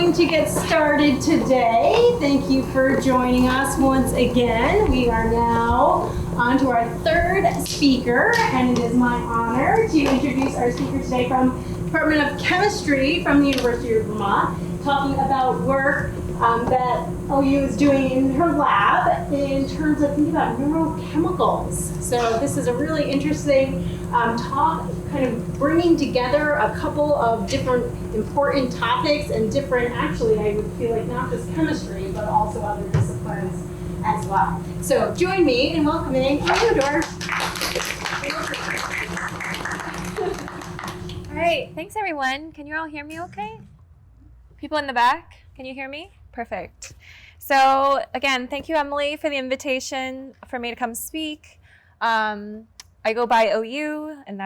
going to get started today. Thank you for joining us once again. We are now on to our third speaker, and it is my honor to introduce our speaker today from Department of Chemistry from the University of Vermont, talking about work that OU is doing in her lab in terms of thinking about neurochemicals. So this is a really interesting talk, kind of bringing together a couple of different important topics and different, actually, I would feel like not just chemistry, but also other disciplines as well. So join me in welcoming Theodore. All right, thanks everyone. Can you all hear me okay? People in the back, can you hear me? Perfect. So again, thank you, Emily, for the invitation for me to come speak. I go by OU, and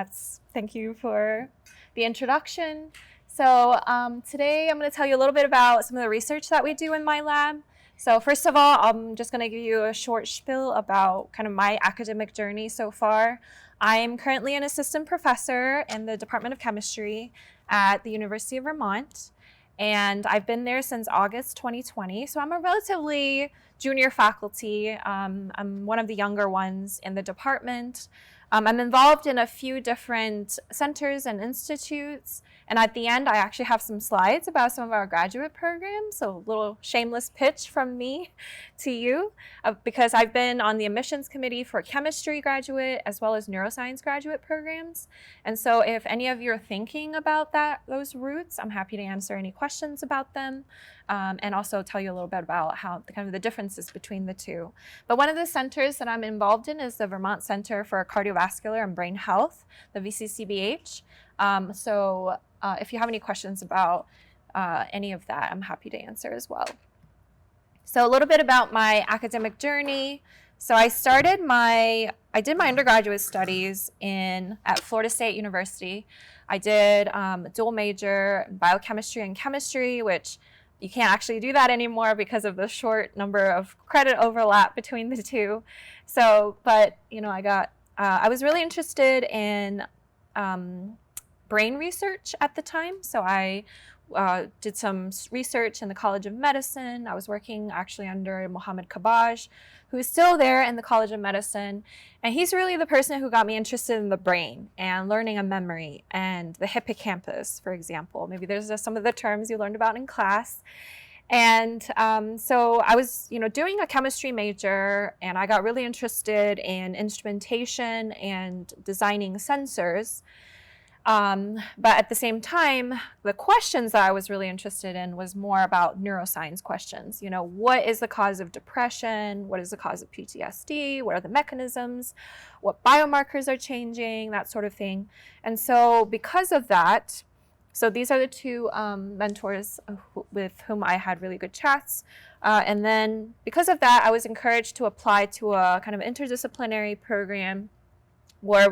thank you for the introduction. So today I'm going to tell you a little bit about some of the research that we do in my lab. So first of all, I'm just going to give you a short spiel about kind of my academic journey so far. I am currently an assistant professor in the Department of Chemistry at the University of Vermont, and I've been there since August 2020. So I'm a relatively junior faculty. I'm one of the younger ones in the department. I'm involved in a few different centers and institutes. And at the end, I actually have some slides about some of our graduate programs. So a little shameless pitch from me to you, because I've been on the admissions committee for chemistry graduate as well as neuroscience graduate programs. And so if any of you are thinking about those routes, I'm happy to answer any questions about them, and also tell you a little bit about how kind of the differences between the two. But one of the centers that I'm involved in is the Vermont Center for Cardiovascular and Brain Health, the VCCBH. If you have any questions about any of that, I'm happy to answer as well. So a little bit about my academic journey. So I did my undergraduate studies at Florida State University. I did a dual major in biochemistry and chemistry, which you can't actually do that anymore because of the short number of credit overlap between the two. But I was really interested in brain research at the time. So I did some research in the College of Medicine. I was working actually under Mohammed Kabaj, who is still there in the College of Medicine. And he's really the person who got me interested in the brain and learning and memory and the hippocampus, for example. Maybe there's just some of the terms you learned about in class. And so I was, doing a chemistry major, and I got really interested in instrumentation and designing sensors. But at the same time, the questions that I was really interested in was more about neuroscience questions. What is the cause of depression? What is the cause of PTSD? What are the mechanisms? What biomarkers are changing? That sort of thing. And so because of that, so these are the two mentors with whom I had really good chats. And then because of that, I was encouraged to apply to a kind of interdisciplinary program where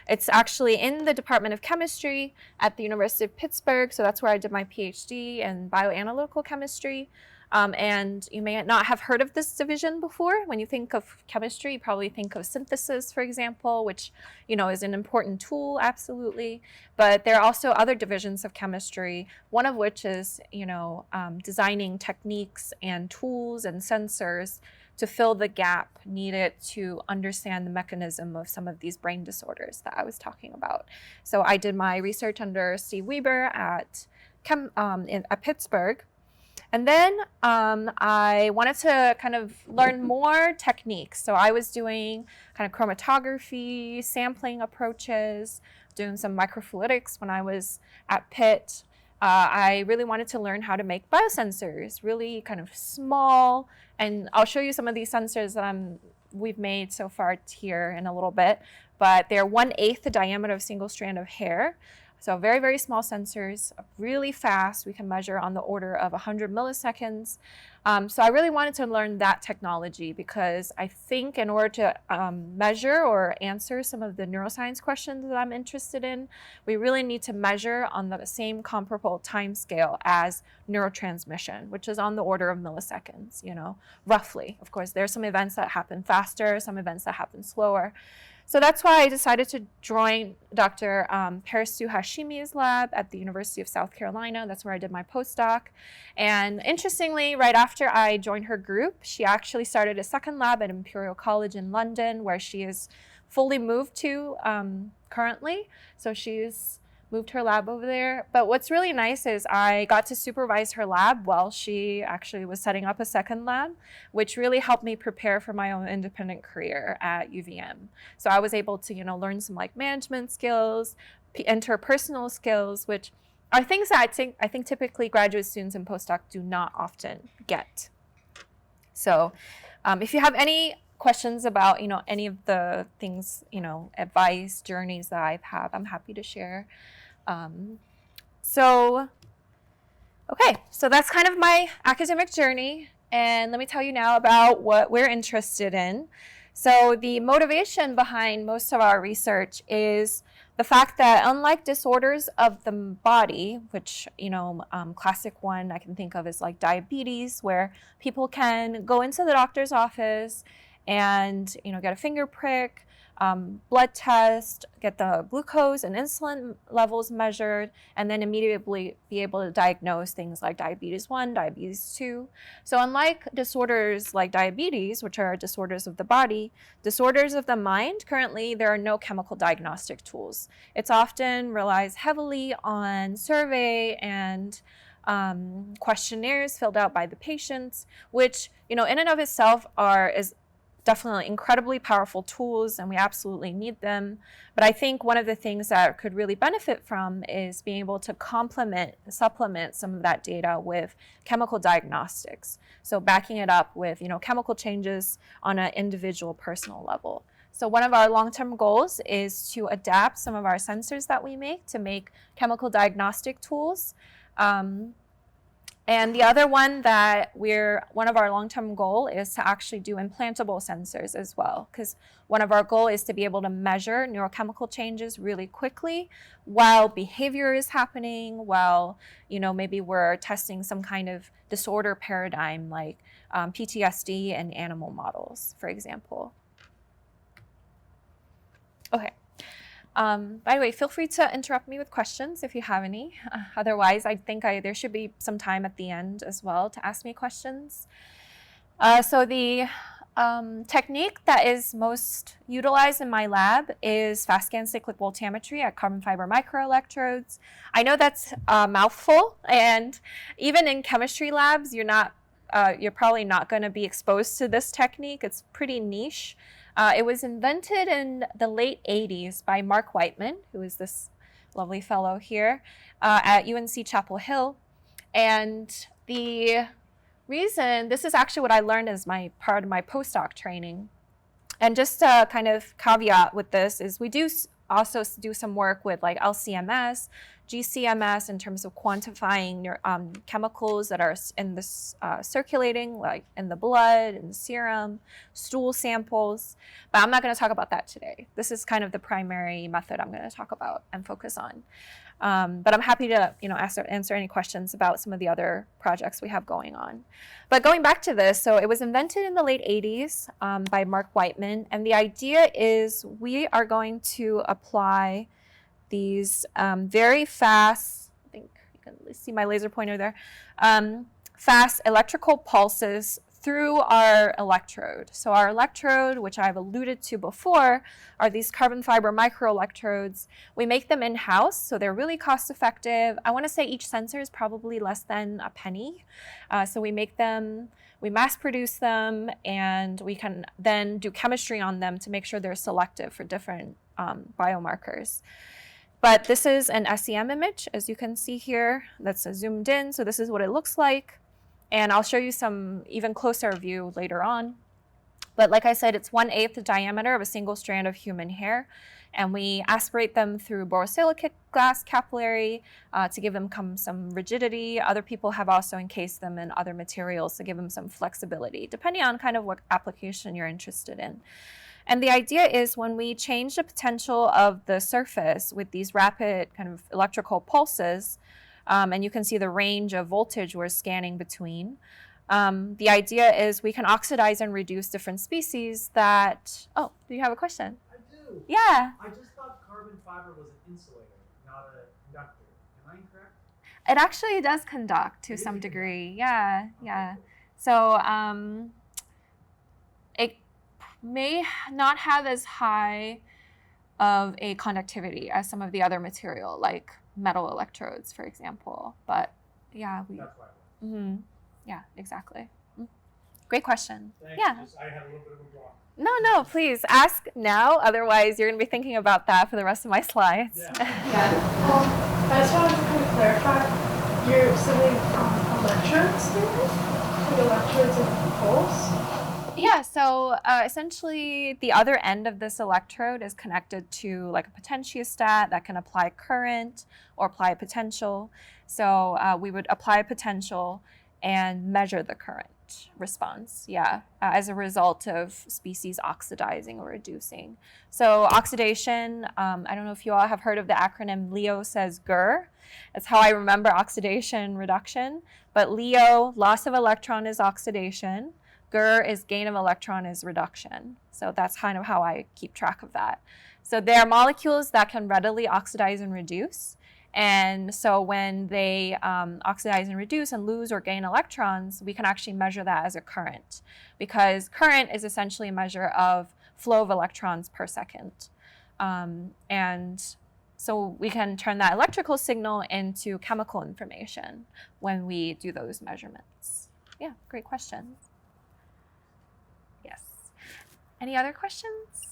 it's actually in the Department of Chemistry at the University of Pittsburgh. So that's where I did my PhD in bioanalytical chemistry. And you may not have heard of this division before. When you think of chemistry, you probably think of synthesis, for example, which, is an important tool, absolutely. But there are also other divisions of chemistry, one of which is, designing techniques and tools and sensors to fill the gap needed to understand the mechanism of some of these brain disorders that I was talking about. So I did my research under Steve Weber at Pittsburgh. And then I wanted to kind of learn more techniques. So I was doing kind of chromatography, sampling approaches, doing some microfluidics when I was at Pitt. I really wanted to learn how to make biosensors, really kind of small. And I'll show you some of these sensors that we've made so far here in a little bit. But they're 1/8 the diameter of a single strand of hair. So very, very small sensors, really fast. We can measure on the order of 100 milliseconds. So I really wanted to learn that technology because I think in order to measure or answer some of the neuroscience questions that I'm interested in, we really need to measure on the same comparable time scale as neurotransmission, which is on the order of milliseconds, roughly. Of course, there are some events that happen faster, some events that happen slower. So that's why I decided to join Dr. Parisu Hashimi's lab at the University of South Carolina. That's where I did my postdoc. And interestingly, right after I joined her group, she actually started a second lab at Imperial College in London, where she is fully moved to currently. So she's moved her lab over there. But what's really nice is I got to supervise her lab while she actually was setting up a second lab, which really helped me prepare for my own independent career at UVM. So I was able to, learn some like management skills, interpersonal skills, which are things that I think typically graduate students and postdoc do not often get. So if you have any questions about, any of the things, advice, journeys that I've had, I'm happy to share. So that's kind of my academic journey. And let me tell you now about what we're interested in. So the motivation behind most of our research is the fact that unlike disorders of the body, which, classic one I can think of is like diabetes, where people can go into the doctor's office and, get a finger prick, blood test, get the glucose and insulin levels measured, and then immediately be able to diagnose things like diabetes 1, diabetes 2. So unlike disorders like diabetes, which are disorders of the body, disorders of the mind, currently there are no chemical diagnostic tools. It's often relies heavily on survey and questionnaires filled out by the patients, which, in and of itself is definitely incredibly powerful tools, and we absolutely need them. But I think one of the things that could really benefit from is being able to supplement some of that data with chemical diagnostics. So backing it up with, chemical changes on an individual personal level. So one of our long-term goals is to adapt some of our sensors that we make to make chemical diagnostic tools. And the other one one of our long-term goal is to actually do implantable sensors as well, because one of our goal is to be able to measure neurochemical changes really quickly while behavior is happening, while, maybe we're testing some kind of disorder paradigm like PTSD in animal models, for example. Okay. By the way, feel free to interrupt me with questions if you have any. Otherwise, I think there should be some time at the end as well to ask me questions. So the technique that is most utilized in my lab is fast scan cyclic voltammetry at carbon fiber microelectrodes. I know that's a mouthful, and even in chemistry labs, you're probably not going to be exposed to this technique. It's pretty niche. It was invented in the late 80s by Mark Whiteman, who is this lovely fellow here at UNC Chapel Hill. And the reason, this is actually what I learned as part of my postdoc training. And just a kind of caveat with this is we do also do some work with like LCMS, GCMS in terms of quantifying chemicals that are in this circulating, like in the blood, in the serum, stool samples. But I'm not going to talk about that today. This is kind of the primary method I'm going to talk about and focus on. But I'm happy to answer any questions about some of the other projects we have going on. But going back to this, so it was invented in the late 80s by Mark Whiteman. And the idea is we are going to apply these very fast, I think you can see my laser pointer there, fast electrical pulses through our electrode. So our electrode, which I've alluded to before, are these carbon fiber microelectrodes. We make them in-house, so they're really cost effective. I want to say each sensor is probably less than a penny. So we make them, we mass produce them, and we can then do chemistry on them to make sure they're selective for different biomarkers. But this is an SEM image, as you can see here, that's zoomed in. So this is what it looks like. And I'll show you some even closer view later on. But like I said, it's 1/8 the diameter of a single strand of human hair. And we aspirate them through borosilicate glass capillary to give them some rigidity. Other people have also encased them in other materials to give them some flexibility, depending on kind of what application you're interested in. And the idea is when we change the potential of the surface with these rapid kind of electrical pulses, and you can see the range of voltage we're scanning between, the idea is we can oxidize and reduce different species that, oh, do you have a question? I do. too. Yeah. I just thought carbon fiber was an insulator, not a conductor. Am I incorrect? It actually does conduct to some degree. Yeah, yeah. So it may not have as high of a conductivity as some of the other material, like metal electrodes, for example. But yeah, That's why. Yeah, exactly. Great question. Thanks. Yeah. I had a little bit of a block. No, please ask now. Otherwise, you're going to be thinking about that for the rest of my slides. Yeah. I just wanted to kind of clarify, you're sending electrodes there? Like electrodes and poles? Yeah, so essentially the other end of this electrode is connected to like a potentiostat that can apply current or apply a potential. So we would apply a potential and measure the current response, as a result of species oxidizing or reducing. So oxidation, I don't know if you all have heard of the acronym LEO says GER. That's how I remember oxidation reduction. But LEO, loss of electron is oxidation. GER is gain of electron is reduction. So that's kind of how I keep track of that. So there are molecules that can readily oxidize and reduce. And so when they oxidize and reduce and lose or gain electrons, we can actually measure that as a current, because current is essentially a measure of flow of electrons per second. And so we can turn that electrical signal into chemical information when we do those measurements. Yeah, great question. Yes. Any other questions?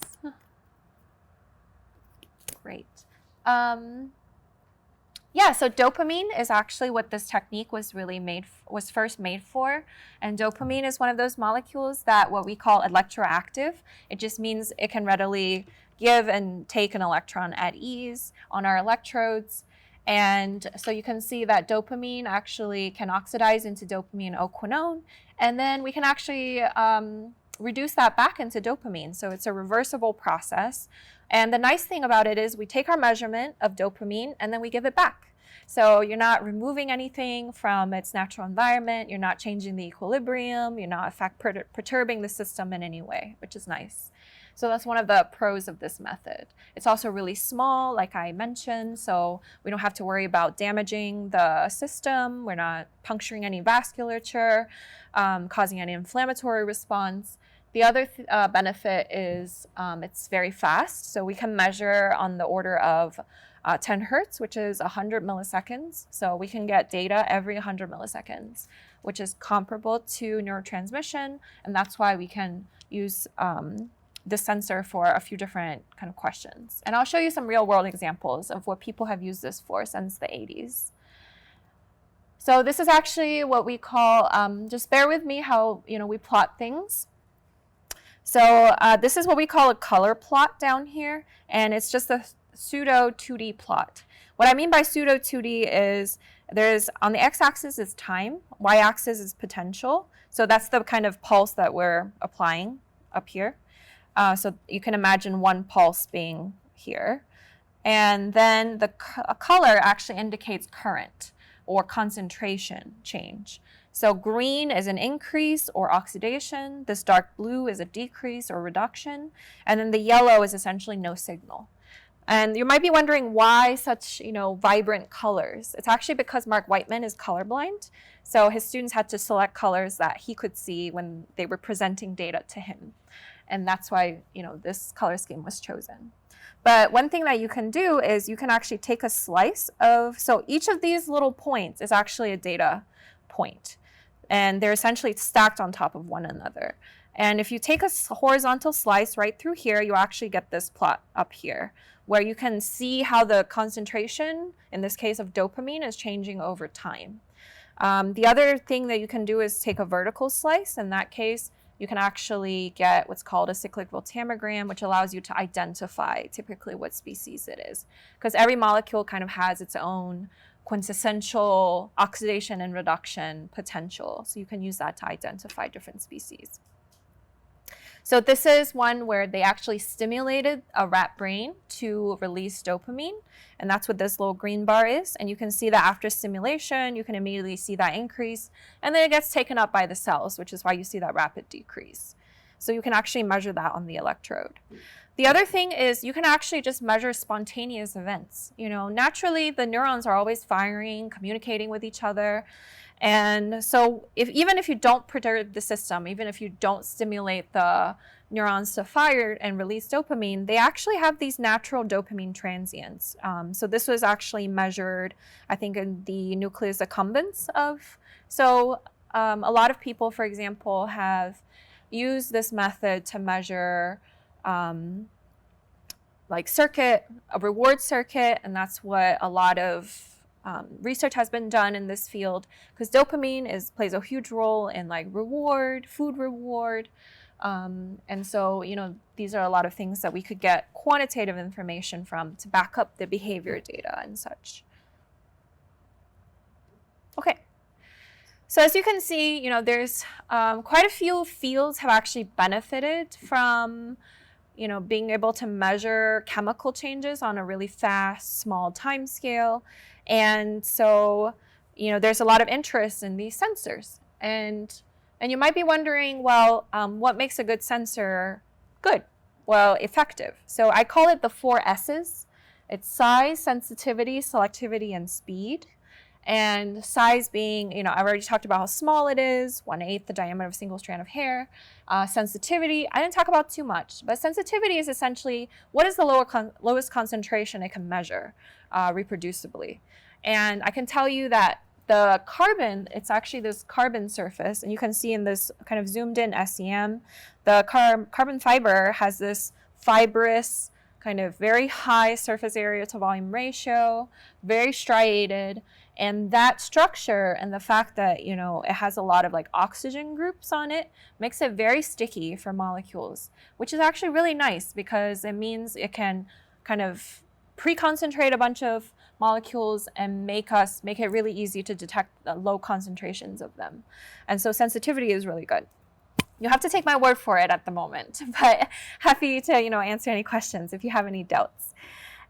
Great. Yeah, so dopamine is actually what this technique was first made for. And dopamine is one of those molecules that what we call electroactive. It just means it can readily give and take an electron at ease on our electrodes. And so you can see that dopamine actually can oxidize into dopamine O-quinone, and then we can actually reduce that back into dopamine. So it's a reversible process. And the nice thing about it is we take our measurement of dopamine and then we give it back. So you're not removing anything from its natural environment. You're not changing the equilibrium. You're not perturbing the system in any way, which is nice. So that's one of the pros of this method. It's also really small, like I mentioned, so we don't have to worry about damaging the system. We're not puncturing any vasculature, causing any inflammatory response. The other benefit is it's very fast. So we can measure on the order of 10 hertz, which is 100 milliseconds. So we can get data every 100 milliseconds, which is comparable to neurotransmission. And that's why we can use the sensor for a few different kind of questions. And I'll show you some real world examples of what people have used this for since the 80s. So this is actually what we call, just bear with me how we plot things. So this is what we call a color plot down here, and it's just a pseudo 2D plot. What I mean by pseudo 2D is there's on the x-axis is time, y-axis is potential. So that's the kind of pulse that we're applying up here. So you can imagine one pulse being here. And then the color actually indicates current or concentration change. So green is an increase or oxidation. This dark blue is a decrease or reduction. And then the yellow is essentially no signal. And you might be wondering why such, vibrant colors. It's actually because Mark Whiteman is colorblind. So his students had to select colors that he could see when they were presenting data to him. And that's why, this color scheme was chosen. But one thing that you can do is you can actually take a slice of, so each of these little points is actually a data point. And they're essentially stacked on top of one another. And if you take a horizontal slice right through here, you actually get this plot up here, where you can see how the concentration, in this case of dopamine, is changing over time. The other thing that you can do is take a vertical slice. In that case, you can actually get what's called a cyclic voltammogram, which allows you to identify typically what species it is. Because every molecule kind of has its own quintessential oxidation and reduction potential. So you can use that to identify different species. So this is one where they actually stimulated a rat brain to release dopamine. And that's what this little green bar is. And you can see that after stimulation, you can immediately see that increase. And then it gets taken up by the cells, which is why you see that rapid decrease. So you can actually measure that on the electrode. The other thing is you can actually just measure spontaneous events. Naturally, the neurons are always firing, communicating with each other. And so even if you don't perturb the system, even if you don't stimulate the neurons to fire and release dopamine, they actually have these natural dopamine transients. So this was actually measured, I think, in the nucleus accumbens of. So a lot of people, for example, have used this method to measure like a reward circuit, and that's what a lot of research has been done in this field, because dopamine plays a huge role in like food reward. And so, these are a lot of things that we could get quantitative information from to back up the behavior data and such. Okay. So as you can see, there's quite a few fields have actually benefited from being able to measure chemical changes on a really fast, small time scale. And so, there's a lot of interest in these sensors. And you might be wondering, well, what makes a good sensor good? Well, effective. So I call it the 4 S's. It's size, sensitivity, selectivity, and speed. And size being, I've already talked about how small it is, 1/8 the diameter of a single strand of hair. Sensitivity, I didn't talk about too much, but sensitivity is essentially what is the lowest concentration it can measure reproducibly. And I can tell you that the carbon, it's actually this carbon surface, and you can see in this kind of zoomed in SEM, the carbon fiber has this fibrous, kind of very high surface area to volume ratio, very striated. And that structure and the fact that, it has a lot of like oxygen groups on it makes it very sticky for molecules, which is actually really nice because it means it can kind of pre-concentrate a bunch of molecules and make it really easy to detect the low concentrations of them. And so sensitivity is really good. You have to take my word for it at the moment, but happy to, answer any questions if you have any doubts.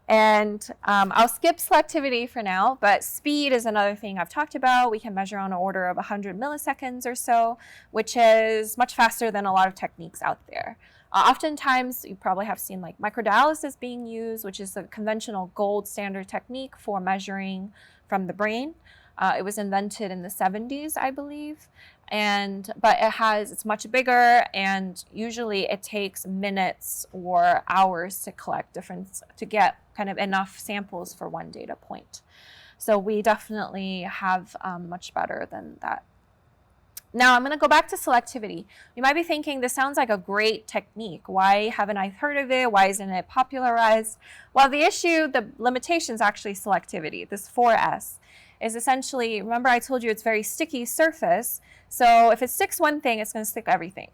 And I'll skip selectivity for now, but speed is another thing I've talked about. We can measure on an order of 100 milliseconds or so, which is much faster than a lot of techniques out there. Oftentimes, you probably have seen like microdialysis being used, which is a conventional gold standard technique for measuring from the brain. It was invented in the 70s, I believe. But it's much bigger, and usually it takes minutes or hours to get kind of enough samples for one data point. So we definitely have much better than that. Now I'm going to go back to selectivity. You might be thinking, this sounds like a great technique. Why haven't I heard of it? Why isn't it popularized? Well, the limitation is actually selectivity, this 4S. Is essentially, remember I told you it's very sticky surface. So if it sticks one thing, it's going to stick everything.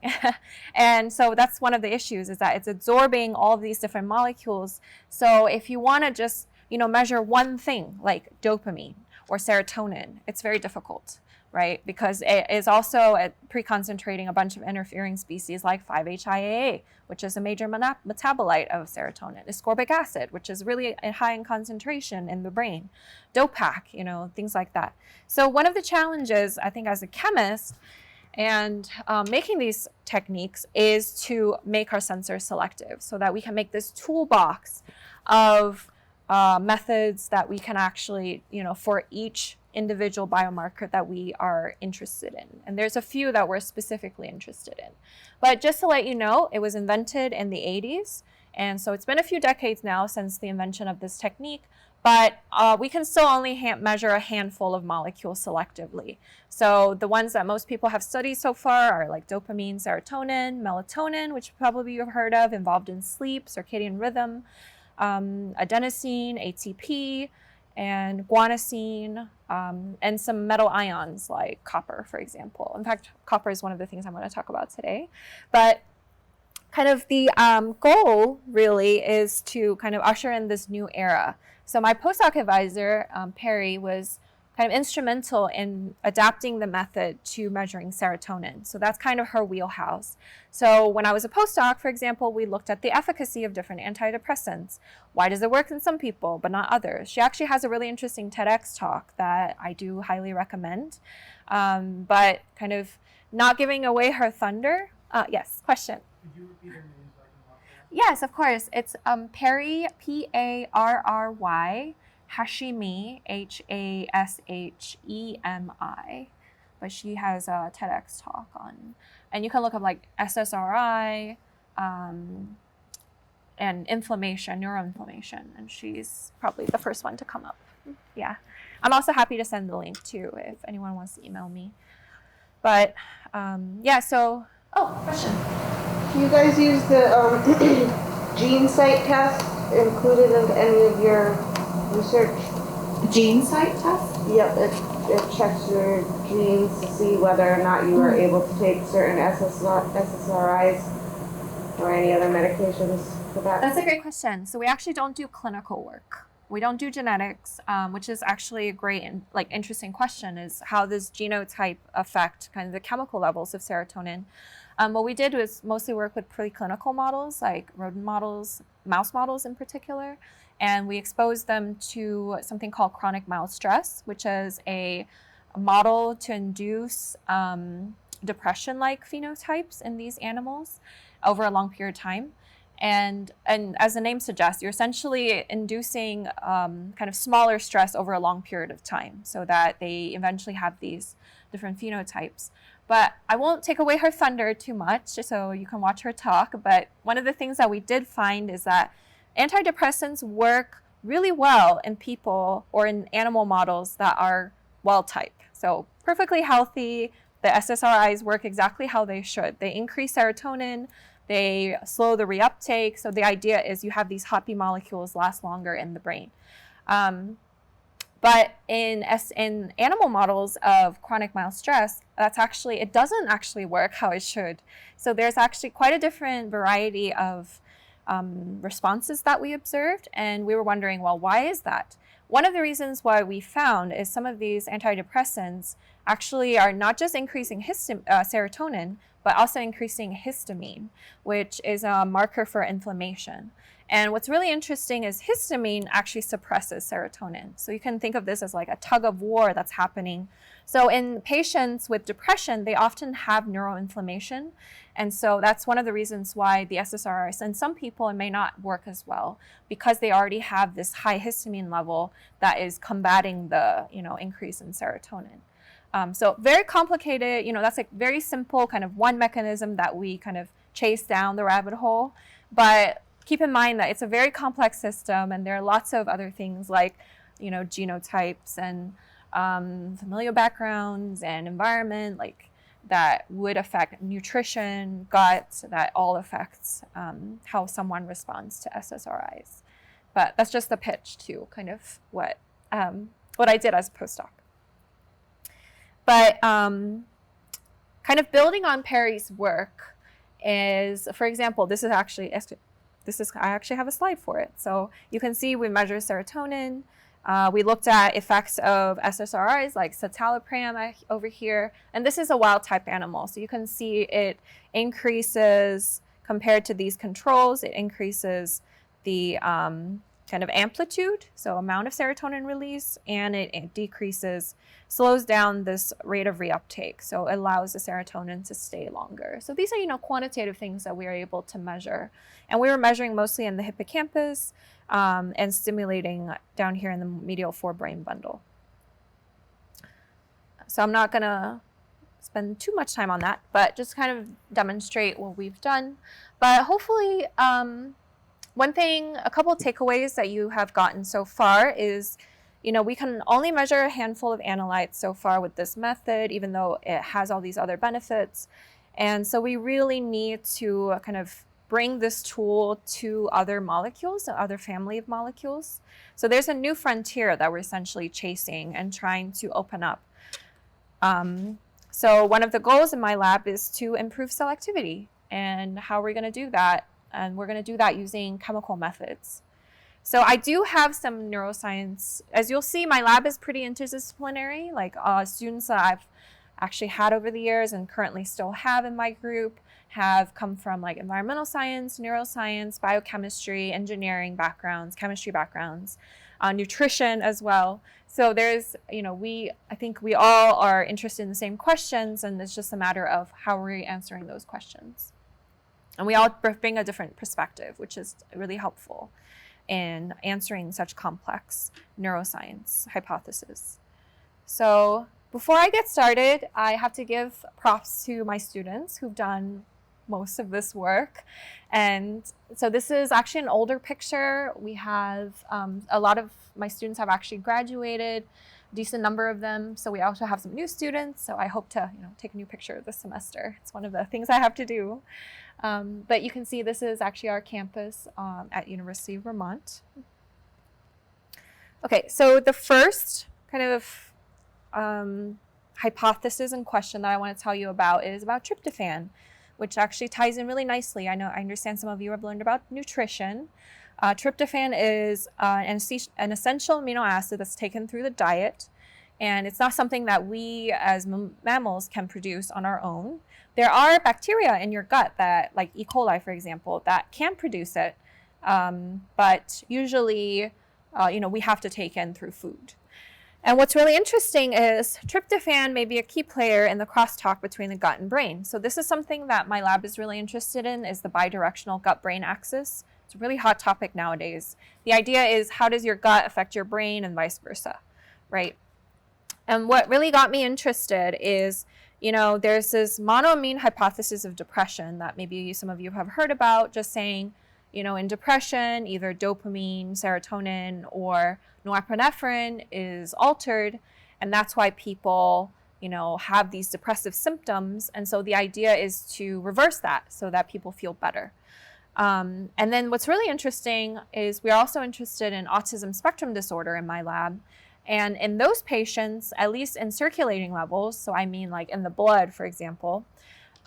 And so that's one of the issues, is that it's absorbing all of these different molecules. So if you want to just, measure one thing like dopamine or serotonin, it's very difficult, right? Because it is also pre-concentrating a bunch of interfering species like 5-HIAA, which is a major metabolite of serotonin, ascorbic acid, which is really high in concentration in the brain, DOPAC, things like that. So one of the challenges, I think, as a chemist and making these techniques is to make our sensors selective so that we can make this toolbox of methods that we can actually, for each individual biomarker that we are interested in. And there's a few that we're specifically interested in. But just to let you know, it was invented in the 80s. And so it's been a few decades now since the invention of this technique, but we can still only measure a handful of molecules selectively. So the ones that most people have studied so far are like dopamine, serotonin, melatonin, which probably you've heard of, involved in sleep, circadian rhythm, adenosine, ATP, and guanosine, and some metal ions like copper, for example. In fact, copper is one of the things I'm going to talk about today. But kind of the goal really is to kind of usher in this new era. So my postdoc advisor, Perry, was kind of instrumental in adapting the method to measuring serotonin. So that's kind of her wheelhouse. So when I was a postdoc, for example, we looked at the efficacy of different antidepressants. Why does it work in some people but not others? She actually has a really interesting TEDx talk that I do highly recommend. But kind of not giving away her thunder. Yes, question. Could you repeat her name so I can watch Yes, of course. It's Perry, Parry, Hashimi, Hashemi. But she has a TEDx talk on, and you can look up like SSRI and inflammation, neuroinflammation, and she's probably the first one to come up. Yeah. I'm also happy to send the link too if anyone wants to email me. But yeah, so, question. Do you guys use the gene site test included in any of your research? Gene site test? Yep, it checks your genes to see whether or not you are able to take certain SSRIs or any other medications for that. That's a great question. So we actually don't do clinical work. We don't do genetics, which is actually a great and interesting question, is how does genotype affect kind of the chemical levels of serotonin? What we did was mostly work with preclinical models, like rodent models, mouse models in particular, and we exposed them to something called chronic mild stress, which is a model to induce depression-like phenotypes in these animals over a long period of time. And as the name suggests, you're essentially inducing kind of smaller stress over a long period of time so that they eventually have these different phenotypes. But I won't take away her thunder too much, so you can watch her talk. But one of the things that we did find is that antidepressants work really well in people or in animal models that are wild type. So perfectly healthy, the SSRIs work exactly how they should. They increase serotonin, they slow the reuptake. So the idea is you have these happy molecules last longer in the brain. But in animal models of chronic mild stress, it doesn't actually work how it should. So there's actually quite a different variety of responses that we observed. And we were wondering, well, why is that? One of the reasons why we found is some of these antidepressants actually are not just increasing serotonin, but also increasing histamine, which is a marker for inflammation. And what's really interesting is histamine actually suppresses serotonin. So you can think of this as like a tug of war that's happening. So in patients with depression, they often have neuroinflammation. And so that's one of the reasons why the SSRIs, in some people, it may not work as well because they already have this high histamine level that is combating the increase in serotonin. So very complicated, that's like very simple kind of one mechanism that we kind of chase down the rabbit hole. But keep in mind that it's a very complex system and there are lots of other things like, genotypes and familial backgrounds and environment that would affect nutrition, gut, that all affects how someone responds to SSRIs. But that's just the pitch to kind of what I did as a postdoc. But kind of building on Perry's work is, for example, I actually have a slide for it. So you can see we measure serotonin. We looked at effects of SSRIs like citalopram over here. And this is a wild type animal. So you can see it increases, compared to these controls, it increases the kind of amplitude, so amount of serotonin release, and it slows down this rate of reuptake. So it allows the serotonin to stay longer. So these are, quantitative things that we are able to measure. And we were measuring mostly in the hippocampus and stimulating down here in the medial forebrain bundle. So I'm not gonna spend too much time on that, but just kind of demonstrate what we've done. But hopefully, a couple of takeaways that you have gotten so far is, we can only measure a handful of analytes so far with this method, even though it has all these other benefits. And so we really need to kind of bring this tool to other molecules, other family of molecules. So there's a new frontier that we're essentially chasing and trying to open up. So one of the goals in my lab is to improve selectivity. And how we're going to do that? And we're going to do that using chemical methods. So I do have some neuroscience. As you'll see, my lab is pretty interdisciplinary. Students that I've actually had over the years and currently still have in my group have come from environmental science, neuroscience, biochemistry, engineering backgrounds, chemistry backgrounds, nutrition as well. So there's, I think we all are interested in the same questions, and it's just a matter of how we're answering those questions. And we all bring a different perspective, which is really helpful in answering such complex neuroscience hypotheses. So before I get started, I have to give props to my students who've done most of this work. And so this is actually an older picture. We have a lot of my students have actually graduated, a decent number of them. So we also have some new students. So I hope to take a new picture this semester. It's one of the things I have to do. But you can see this is actually our campus at University of Vermont. Okay, so the first kind of hypothesis and question that I want to tell you about is about tryptophan, which actually ties in really nicely. I understand some of you have learned about nutrition. Tryptophan is an essential amino acid that's taken through the diet, and it's not something that we as mammals can produce on our own. There are bacteria in your gut that, like E. coli, for example, that can produce it, but usually, we have to take in through food. And what's really interesting is tryptophan may be a key player in the crosstalk between the gut and brain. So this is something that my lab is really interested in, is the bidirectional gut-brain axis. It's a really hot topic nowadays. The idea is, how does your gut affect your brain and vice versa, right? And what really got me interested is, there's this monoamine hypothesis of depression that maybe some of you have heard about, just saying, in depression, either dopamine, serotonin, or norepinephrine is altered, and that's why people, have these depressive symptoms. And so the idea is to reverse that so that people feel better. And then what's really interesting is we're also interested in autism spectrum disorder in my lab. And in those patients, at least in circulating levels, so I mean like in the blood, for example,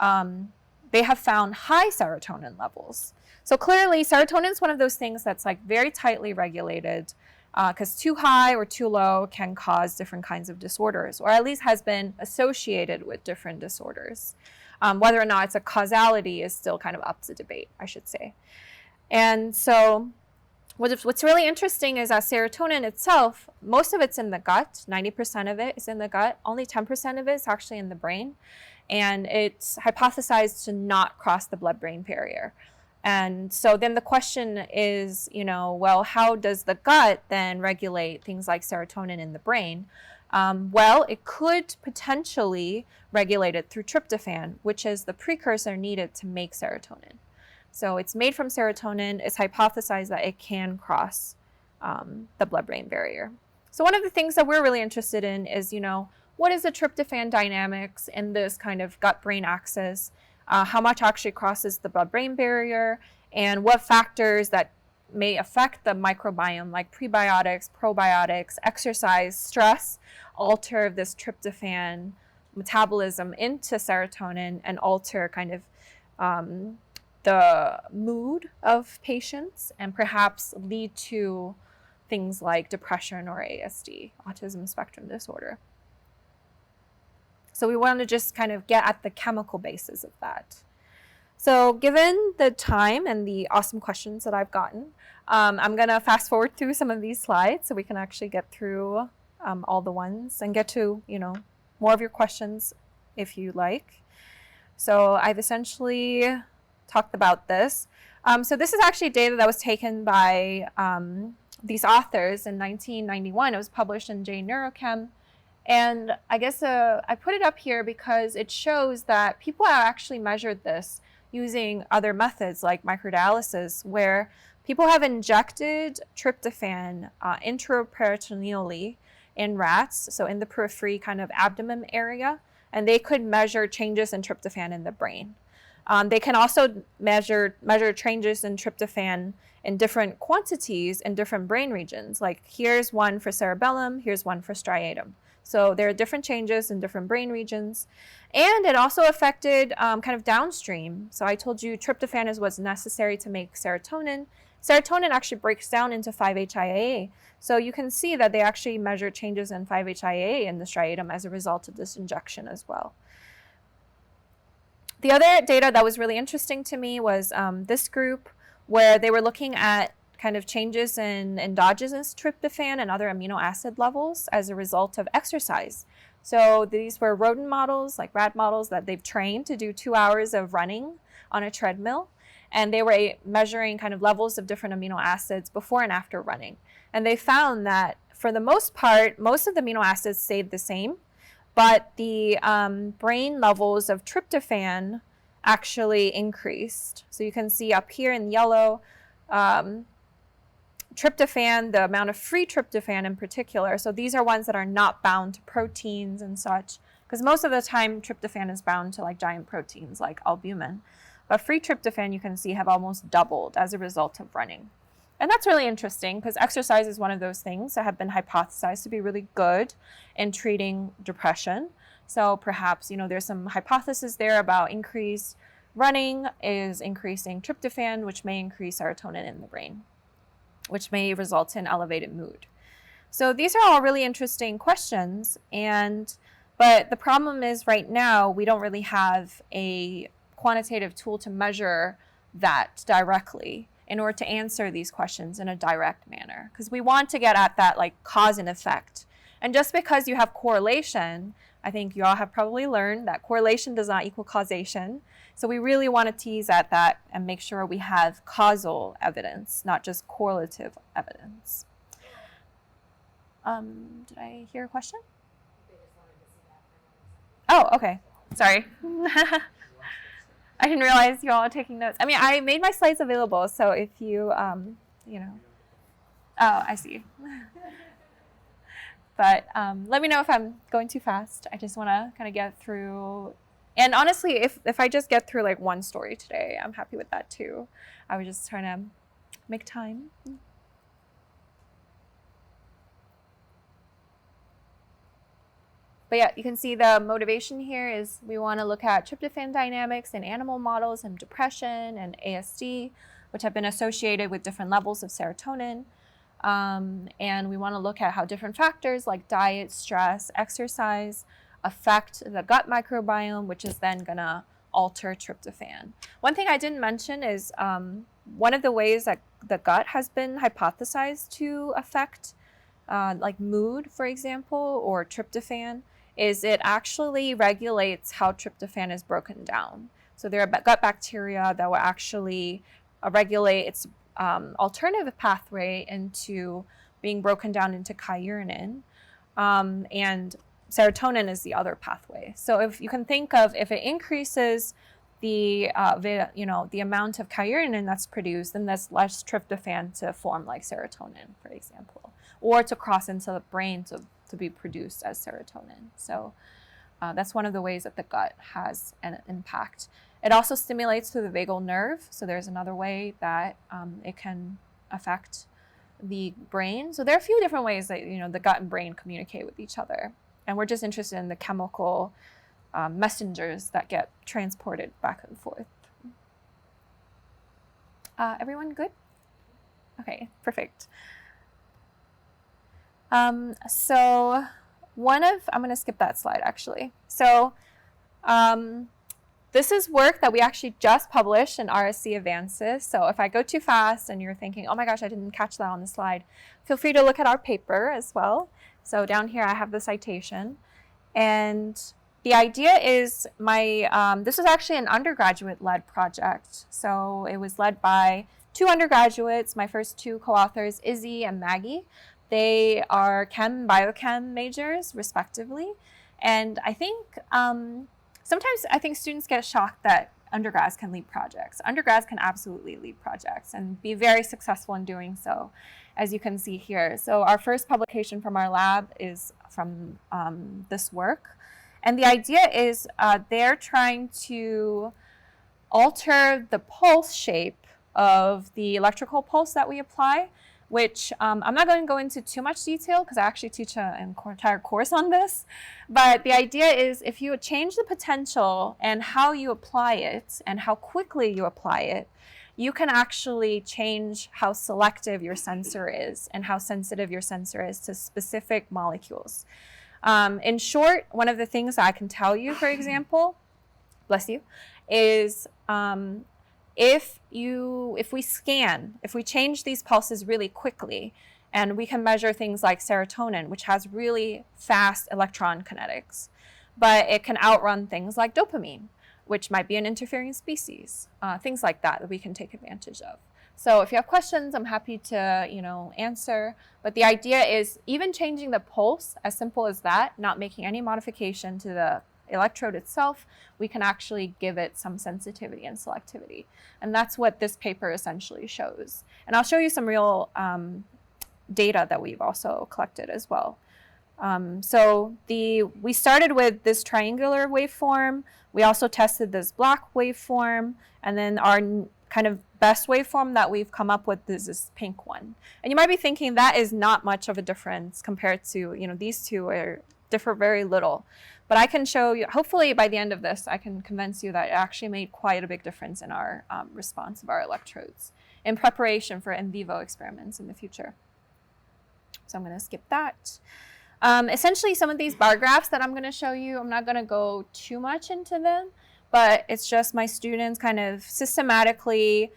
they have found high serotonin levels. So clearly, serotonin is one of those things that's like very tightly regulated, because too high or too low can cause different kinds of disorders, or at least has been associated with different disorders. Whether or not it's a causality is still kind of up to debate, I should say. And so what's really interesting is that serotonin itself, most of it's in the gut, 90% of it is in the gut, only 10% of it is actually in the brain. And it's hypothesized to not cross the blood-brain barrier. And so then the question is, well, how does the gut then regulate things like serotonin in the brain? Well, it could potentially regulate it through tryptophan, which is the precursor needed to make serotonin. So it's made from serotonin. It's hypothesized that it can cross the blood-brain barrier. So one of the things that we're really interested in is, what is the tryptophan dynamics in this kind of gut-brain axis? How much actually crosses the blood-brain barrier, and what factors that may affect the microbiome, like prebiotics, probiotics, exercise, stress, alter this tryptophan metabolism into serotonin and alter kind of the mood of patients, and perhaps lead to things like depression or ASD, autism spectrum disorder. So we want to just kind of get at the chemical basis of that. So given the time and the awesome questions that I've gotten, I'm going to fast forward through some of these slides so we can actually get through all the ones and get to, more of your questions if you like. So I've essentially talked about this. So this is actually data that was taken by these authors in 1991. It was published in J Neurochem. And I guess I put it up here because it shows that people have actually measured this using other methods like microdialysis, where people have injected tryptophan intraperitoneally in rats, so in the periphery kind of abdomen area, and they could measure changes in tryptophan in the brain. They can also measure changes in tryptophan in different quantities in different brain regions. Like here's one for cerebellum, here's one for striatum. So there are different changes in different brain regions. And it also affected kind of downstream. So I told you tryptophan is what's necessary to make serotonin. Serotonin actually breaks down into 5-HIAA. So you can see that they actually measure changes in 5-HIAA in the striatum as a result of this injection as well. The other data that was really interesting to me was this group, where they were looking at kind of changes in endogenous tryptophan and other amino acid levels as a result of exercise. So these were rodent models, like rat models, that they've trained to do 2 hours of running on a treadmill. and they were measuring kind of levels of different amino acids before and after running. And they found that for the most part, most of the amino acids stayed the same, but the brain levels of tryptophan actually increased. So you can see up here in yellow, tryptophan, the amount of free tryptophan in particular. So these are ones that are not bound to proteins and such, because most of the time tryptophan is bound to like giant proteins like albumin. But free tryptophan, you can see, have almost doubled as a result of running. And that's really interesting because exercise is one of those things that have been hypothesized to be really good in treating depression. So perhaps, there's some hypothesis there about increased running is increasing tryptophan, which may increase serotonin in the brain, which may result in elevated mood. So these are all really interesting questions. But the problem is right now, we don't really have a quantitative tool to measure that directly in order to answer these questions in a direct manner, because we want to get at that like cause and effect. And just because you have correlation, I think you all have probably learned that correlation does not equal causation. So we really want to tease at that and make sure we have causal evidence, not just correlative evidence. Did I hear a question? Oh, okay. Sorry. I didn't realize you all are taking notes. I mean, I made my slides available, so if you, Oh, I see. But let me know if I'm going too fast. I just want to kind of get through. And honestly, if I just get through like one story today, I'm happy with that too. I was just trying to make time. But yeah, you can see the motivation here is we want to look at tryptophan dynamics in animal models and depression and ASD, which have been associated with different levels of serotonin. And we want to look at how different factors like diet, stress, exercise affect the gut microbiome, which is then going to alter tryptophan. One thing I didn't mention is one of the ways that the gut has been hypothesized to affect like mood, for example, or tryptophan, is it actually regulates how tryptophan is broken down. So there are gut bacteria that will actually regulate its alternative pathway into being broken down into chiurenin, and serotonin is the other pathway. So if you can think of, if it increases the amount of chiurenin that's produced, then there's less tryptophan to form like serotonin, for example, or to cross into the brain to be produced as serotonin. So that's one of the ways that the gut has an impact. It also stimulates through the vagal nerve. So there's another way that it can affect the brain. So there are a few different ways that the gut and brain communicate with each other. And we're just interested in the chemical messengers that get transported back and forth. Everyone good? Okay, perfect. So I'm going to skip that slide actually. So this is work that we actually just published in RSC Advances. So if I go too fast and you're thinking, oh my gosh, I didn't catch that on the slide, feel free to look at our paper as well. So down here I have the citation. And the idea is this was actually an undergraduate-led project. So it was led by 2 undergraduates, my first 2 co-authors, Izzy and Maggie. They are chem and biochem majors, respectively. And I think sometimes students get shocked that undergrads can lead projects. Undergrads can absolutely lead projects and be very successful in doing so, as you can see here. So our first publication from our lab is from this work. And the idea is they're trying to alter the pulse shape of the electrical pulse that we apply, which I'm not going to go into too much detail because I actually teach an entire course on this. But the idea is if you change the potential and how you apply it and how quickly you apply it, you can actually change how selective your sensor is and how sensitive your sensor is to specific molecules. In short, one of the things I can tell you, for example, bless you, is if we change these pulses really quickly, and we can measure things like serotonin, which has really fast electron kinetics, but it can outrun things like dopamine, which might be an interfering species, things like that we can take advantage of. So if you have questions, I'm happy to, answer. But the idea is even changing the pulse, as simple as that, not making any modification to the electrode itself, we can actually give it some sensitivity and selectivity. And that's what this paper essentially shows. And I'll show you some real data that we've also collected as well. We started with this triangular waveform. We also tested this black waveform, and then our kind of best waveform that we've come up with is this pink one. And you might be thinking that is not much of a difference compared to, these two differ very little. But I can show you, hopefully by the end of this, I can convince you that it actually made quite a big difference in our response of our electrodes in preparation for in vivo experiments in the future. So I'm going to skip that. Essentially, some of these bar graphs that I'm going to show you, I'm not going to go too much into them, but it's just my students kind of systematically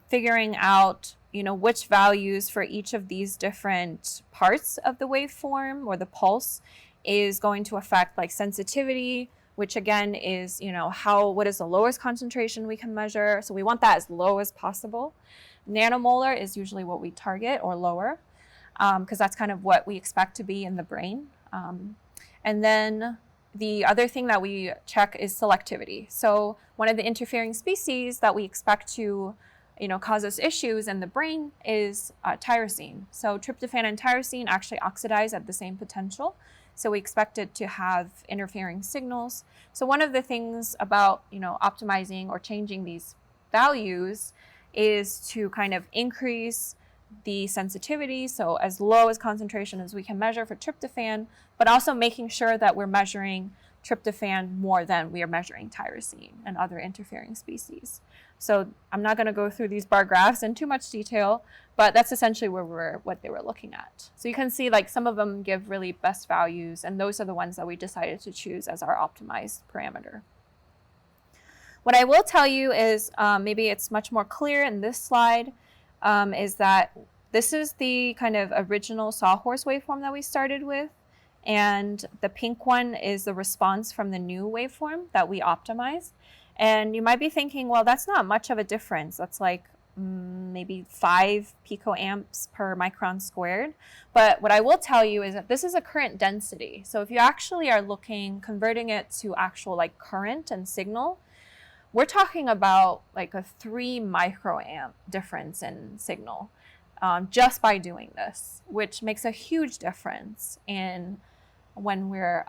figuring out, which values for each of these different parts of the waveform or the pulse is going to affect like sensitivity, which again is, what is the lowest concentration we can measure. So we want that as low as possible. Nanomolar is usually what we target or lower, because that's kind of what we expect to be in the brain. And then the other thing that we check is selectivity. So one of the interfering species that we expect to, cause us issues in the brain is tyrosine. So tryptophan and tyrosine actually oxidize at the same potential. So we expect it to have interfering signals. So one of the things about, optimizing or changing these values is to kind of increase the sensitivity, so as low as concentration as we can measure for tryptophan, but also making sure that we're measuring tryptophan more than we are measuring tyrosine and other interfering species. So I'm not going to go through these bar graphs in too much detail, but that's essentially what they were looking at. So you can see like some of them give really best values, and those are the ones that we decided to choose as our optimized parameter. What I will tell you is maybe it's much more clear in this slide, is that this is the kind of original sawhorse waveform that we started with. And the pink one is the response from the new waveform that we optimized. And you might be thinking, well, that's not much of a difference. That's like maybe 5 picoamps per micron squared. But what I will tell you is that this is a current density. So if you actually are converting it to actual like current and signal, we're talking about like a 3 microamp difference in signal just by doing this, which makes a huge difference in when we're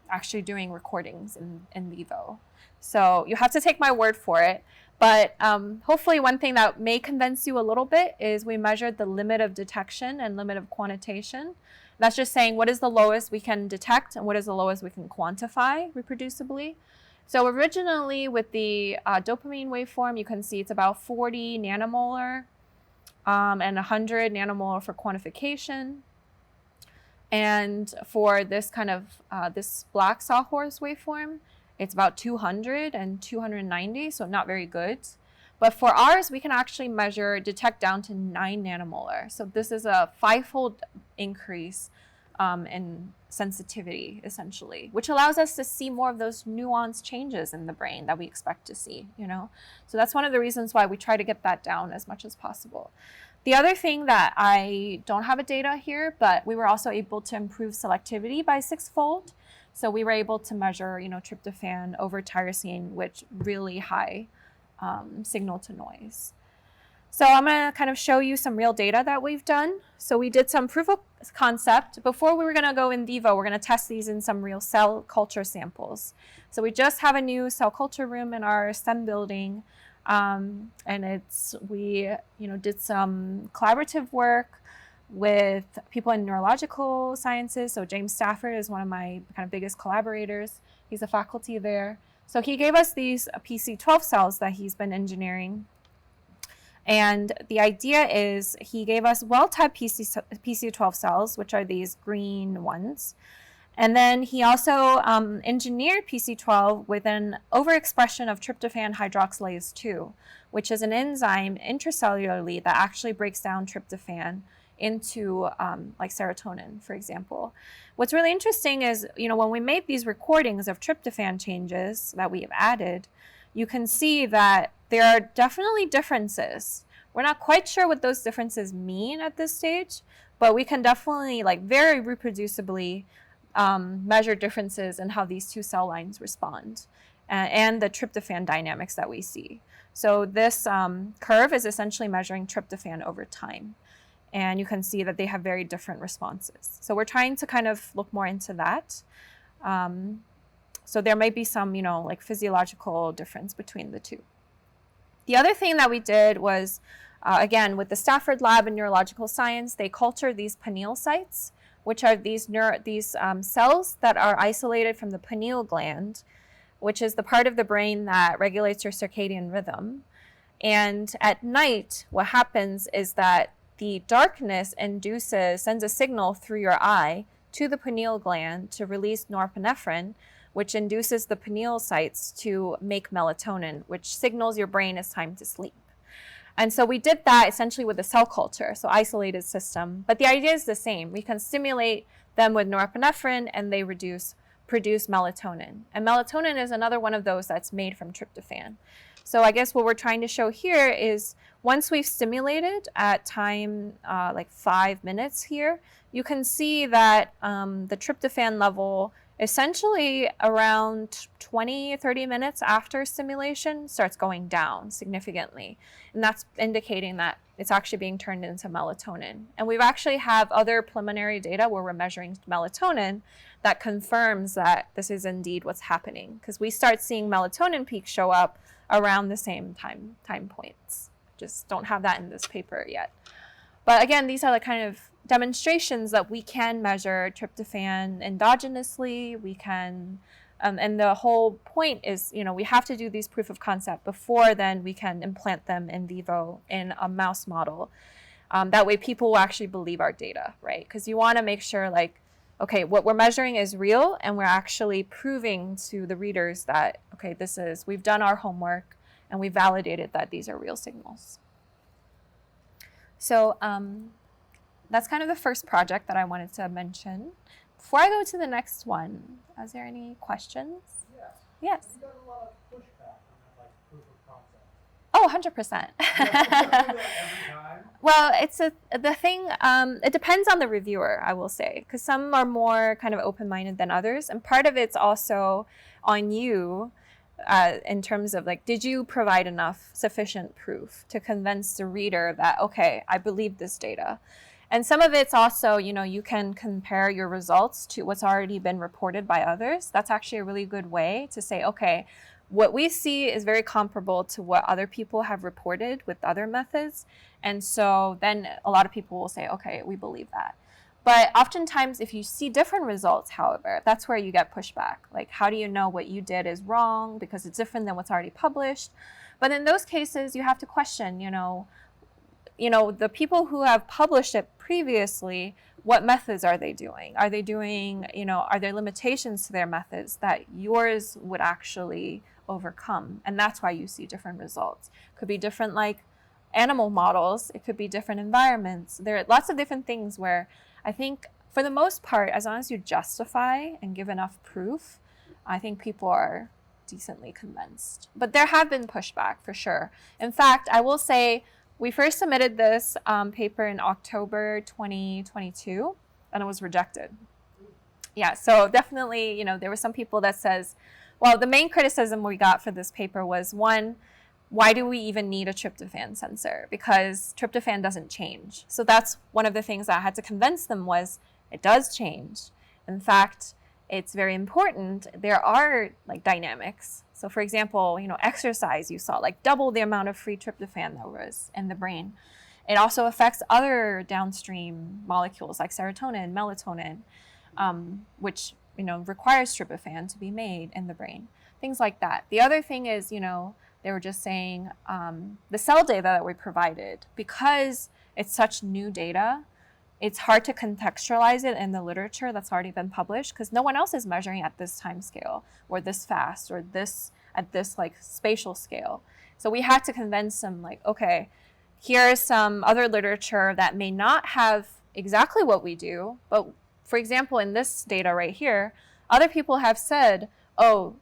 actually doing recordings in vivo. So you have to take my word for it. But hopefully one thing that may convince you a little bit is we measured the limit of detection and limit of quantitation. That's just saying what is the lowest we can detect and what is the lowest we can quantify reproducibly. So originally with the dopamine waveform, you can see it's about 40 nanomolar and 100 nanomolar for quantification. And for this kind of, this black sawhorse waveform, it's about 200 and 290, so not very good. But for ours, we can actually detect down to 9 nanomolar. So this is a 5-fold increase in sensitivity, essentially, which allows us to see more of those nuanced changes in the brain that we expect to see, So that's one of the reasons why we try to get that down as much as possible. The other thing that I don't have a data here, but we were also able to improve selectivity by 6-fold. So we were able to measure, tryptophan over tyrosine, which really high signal to noise. So I'm going to kind of show you some real data that we've done. So we did some proof of concept. Before we were going to go in vivo, we're going to test these in some real cell culture samples. So we just have a new cell culture room in our STEM building. And we did some collaborative work with people in neurological sciences. So James Stafford is one of my kind of biggest collaborators. He's a faculty there. So he gave us these PC12 cells that he's been engineering. And the idea is he gave us well-typed PC12 cells, which are these green ones. And then he also engineered PC12 with an overexpression of tryptophan hydroxylase 2, which is an enzyme intracellularly that actually breaks down tryptophan into like serotonin, for example. What's really interesting is, when we make these recordings of tryptophan changes that we have added, you can see that there are definitely differences. We're not quite sure what those differences mean at this stage, but we can definitely very reproducibly measure differences in how these two cell lines respond and the tryptophan dynamics that we see. So this curve is essentially measuring tryptophan over time. And you can see that they have very different responses. So we're trying to kind of look more into that. So there might be some, physiological difference between the two. The other thing that we did was, again, with the Stafford Lab in Neurological Science, they cultured these pineal sites, which are these cells that are isolated from the pineal gland, which is the part of the brain that regulates your circadian rhythm. And at night, what happens is that the darkness sends a signal through your eye to the pineal gland to release norepinephrine, which induces the pineal sites to make melatonin, which signals your brain it's time to sleep. And so we did that essentially with a cell culture, so isolated system. But the idea is the same. We can stimulate them with norepinephrine and they produce melatonin. And melatonin is another one of those that's made from tryptophan. So I guess what we're trying to show here is once we've stimulated at time 5 minutes here, you can see that the tryptophan level essentially around 20-30 minutes after stimulation starts going down significantly. And that's indicating that it's actually being turned into melatonin. And we've actually have other preliminary data where we're measuring melatonin that confirms that this is indeed what's happening, because we start seeing melatonin peaks show up around the same time points. Just don't have that in this paper yet. But again, these are the kind of demonstrations that we can measure tryptophan endogenously. We can, and the whole point is, we have to do these proof of concept before then we can implant them in vivo in a mouse model. That way people will actually believe our data, right? Because you want to make sure okay, what we're measuring is real and we're actually proving to the readers that, okay, we've done our homework and we validated that these are real signals. So that's kind of the first project that I wanted to mention. Before I go to the next one, is there any questions? Yes. Yes. You got a lot of pushback on that, proof of concept. Oh, 100%. You have to do that every time? Well, it depends on the reviewer, I will say, because some are more kind of open-minded than others. And part of it's also on you in terms of did you provide sufficient proof to convince the reader that, okay, I believe this data. And some of it's also, you can compare your results to what's already been reported by others. That's actually a really good way to say, okay, what we see is very comparable to what other people have reported with other methods. And so then a lot of people will say, okay, we believe that. But oftentimes, if you see different results, however, that's where you get pushback. How do you know what you did is wrong because it's different than what's already published? But in those cases, you have to question, the people who have published it previously, what methods are they doing? Are they doing, are there limitations to their methods that yours would actually overcome? And that's why you see different results. Could be different animal models. It could be different environments. There are lots of different things where I think for the most part, as long as you justify and give enough proof, I think people are decently convinced. But there have been pushback for sure. In fact, I will say we first submitted this paper in October 2022 and it was rejected. Yeah, so definitely, there were some people that says, well, the main criticism we got for this paper was, one, why do we even need a tryptophan sensor? Because tryptophan doesn't change. So that's one of the things that I had to convince them was it does change. In fact, it's very important. There are dynamics. So for example, exercise, you saw double the amount of free tryptophan that was in the brain. It also affects other downstream molecules like serotonin, melatonin, which requires tryptophan to be made in the brain. Things like that. The other thing is, they were just saying the cell data that we provided, because it's such new data, it's hard to contextualize it in the literature that's already been published because no one else is measuring at this time scale or this fast or this at this like spatial scale. So we had to convince them like, okay, here's some other literature that may not have exactly what we do, but for example, in this data right here, other people have said, oh,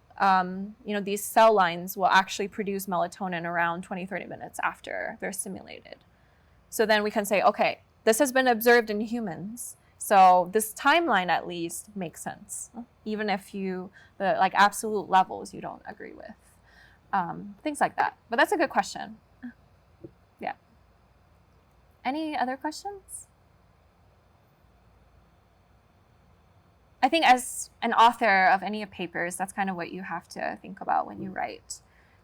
these cell lines will actually produce melatonin around 20, 30 minutes after they're stimulated. So then we can say, okay, this has been observed in humans. So this timeline at least makes sense, even if the like absolute levels you don't agree with. Things like that. But that's a good question. Yeah. Any other questions? I think as an author of any papers, that's kind of what you have to think about when you write.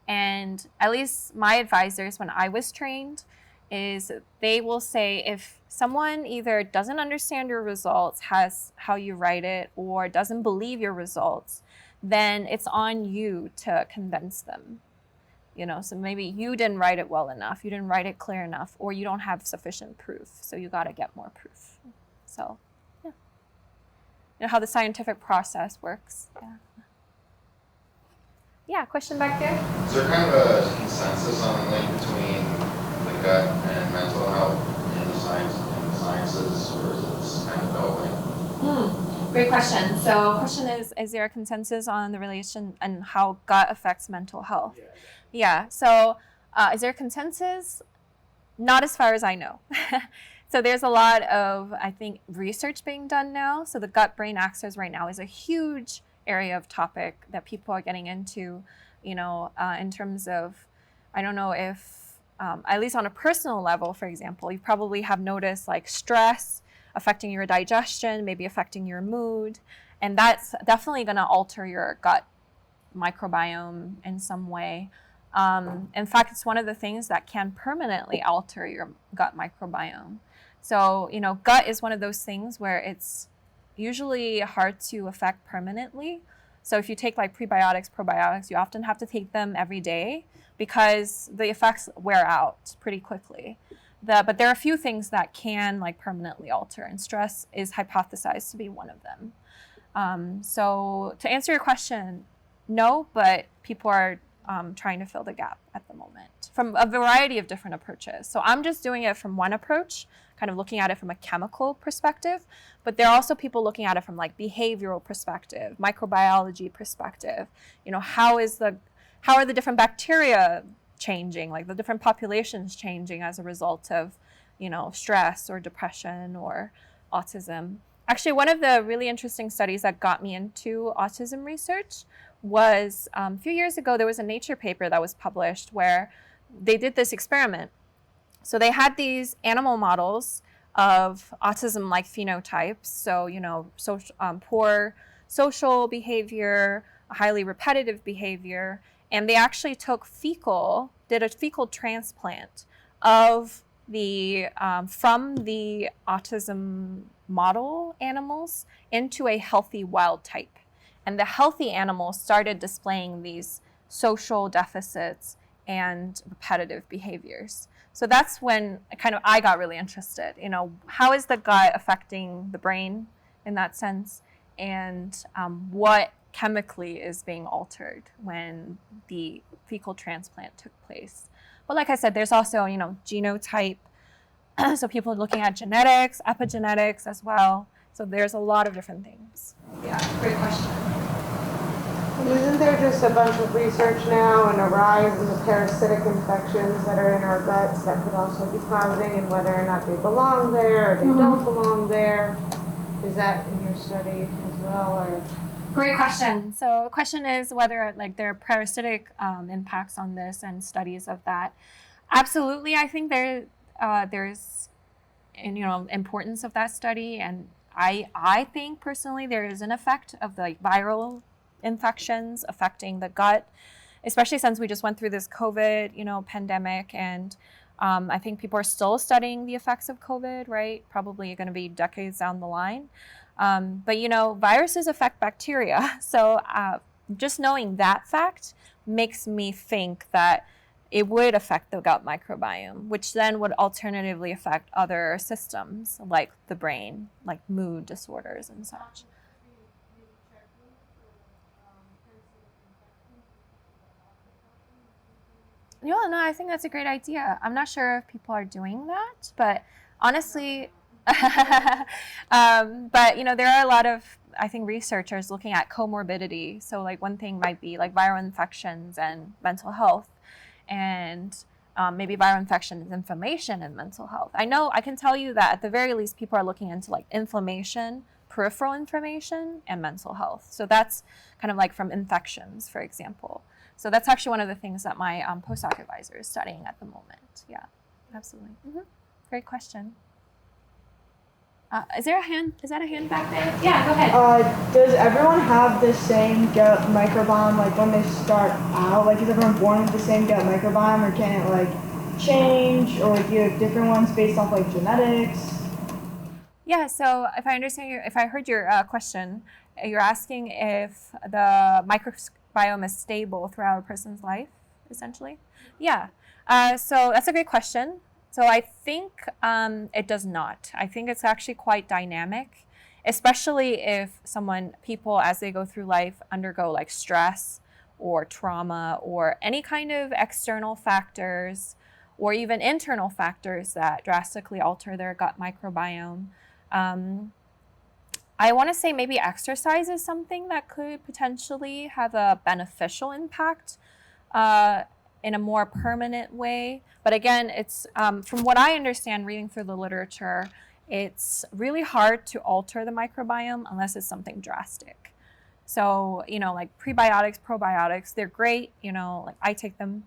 And at least my advisors, when I was trained, is they will say if someone either doesn't understand your results, has how you write it, or doesn't believe your results, then it's on you to convince them. So maybe you didn't write it well enough, you didn't write it clear enough, or you don't have sufficient proof, so you got to get more proof. So, yeah. How the scientific process works. Yeah. Yeah, question back there? Is there kind of a consensus on the link between the gut and mental health in the sciences, or is it kind of no link? Great question. So question is there a consensus on the relation and how gut affects mental health? Yeah. So is there a consensus? Not as far as I know. So there's a lot of, I think, research being done now. So the gut-brain axis right now is a huge area of topic that people are getting into, in terms of, I don't know if, at least on a personal level, for example, you probably have noticed like stress affecting your digestion, maybe affecting your mood. And that's definitely going to alter your gut microbiome in some way. In fact, it's one of the things that can permanently alter your gut microbiome. So, gut is one of those things where it's usually hard to affect permanently. So if you take like prebiotics, probiotics, you often have to take them every day because the effects wear out pretty quickly. But there are a few things that can like permanently alter, and stress is hypothesized to be one of them. So to answer your question, no, but people are trying to fill the gap at the moment from a variety of different approaches. So I'm just doing it from one approach, kind of looking at it from a chemical perspective, but there are also people looking at it from like behavioral perspective, microbiology perspective. How are the different bacteria changing, like the different populations changing as a result of, stress or depression or autism. Actually, one of the really interesting studies that got me into autism research was a few years ago, there was a Nature paper that was published where they did this experiment. So they had these animal models of autism-like phenotypes. So, poor social behavior, highly repetitive behavior, and they actually did a fecal transplant of from the autism model animals into a healthy wild type. And the healthy animals started displaying these social deficits and repetitive behaviors. So that's when I got really interested. How is the gut affecting the brain in that sense? And what chemically is being altered when the fecal transplant took place? But like I said, there's also, genotype. So people are looking at genetics, epigenetics as well. So there's a lot of different things. Yeah, great question. Isn't there just a bunch of research now and a rise in the parasitic infections that are in our guts that could also be causing, and whether or not they belong there or they don't belong there? Is that in your study as well? Or? Great question. So the question is whether there are parasitic impacts on this and studies of that. Absolutely, I think there's importance of that study, and I think personally there is an effect of the viral infections affecting the gut, especially since we just went through this COVID pandemic, and I think people are still studying the effects of COVID, right? Probably going to be decades down the line. But viruses affect bacteria. So just knowing that fact makes me think that it would affect the gut microbiome, which then would alternatively affect other systems like the brain, like mood disorders and such. No, I think that's a great idea. I'm not sure if people are doing that, but honestly, but there are a lot of, I think, researchers looking at comorbidity. So like one thing might be like viral infections and mental health, and maybe viral infections, inflammation, and mental health. I can tell you that at the very least, people are looking into like inflammation, peripheral inflammation, and mental health. So that's kind of like from infections, for example. So that's actually one of the things that my postdoc advisor is studying at the moment. Yeah, absolutely. Great question. Is there a hand? Is that a hand back there? Yeah, go ahead. Does everyone have the same gut microbiome, like when they start out? Like, is everyone born with the same gut microbiome, or can it like change, or do you have different ones based off like genetics? Yeah. So if I heard your question, you're asking if the microbiome is stable throughout a person's life, essentially. Yeah. So that's a great question. So I think it does not. I think it's actually quite dynamic, especially if people as they go through life undergo like stress or trauma or any kind of external factors or even internal factors that drastically alter their gut microbiome. I want to say maybe exercise is something that could potentially have a beneficial impact in a more permanent way. But again, it's from what I understand reading through the literature, it's really hard to alter the microbiome unless it's something drastic. So, like prebiotics, probiotics, they're great, like I take them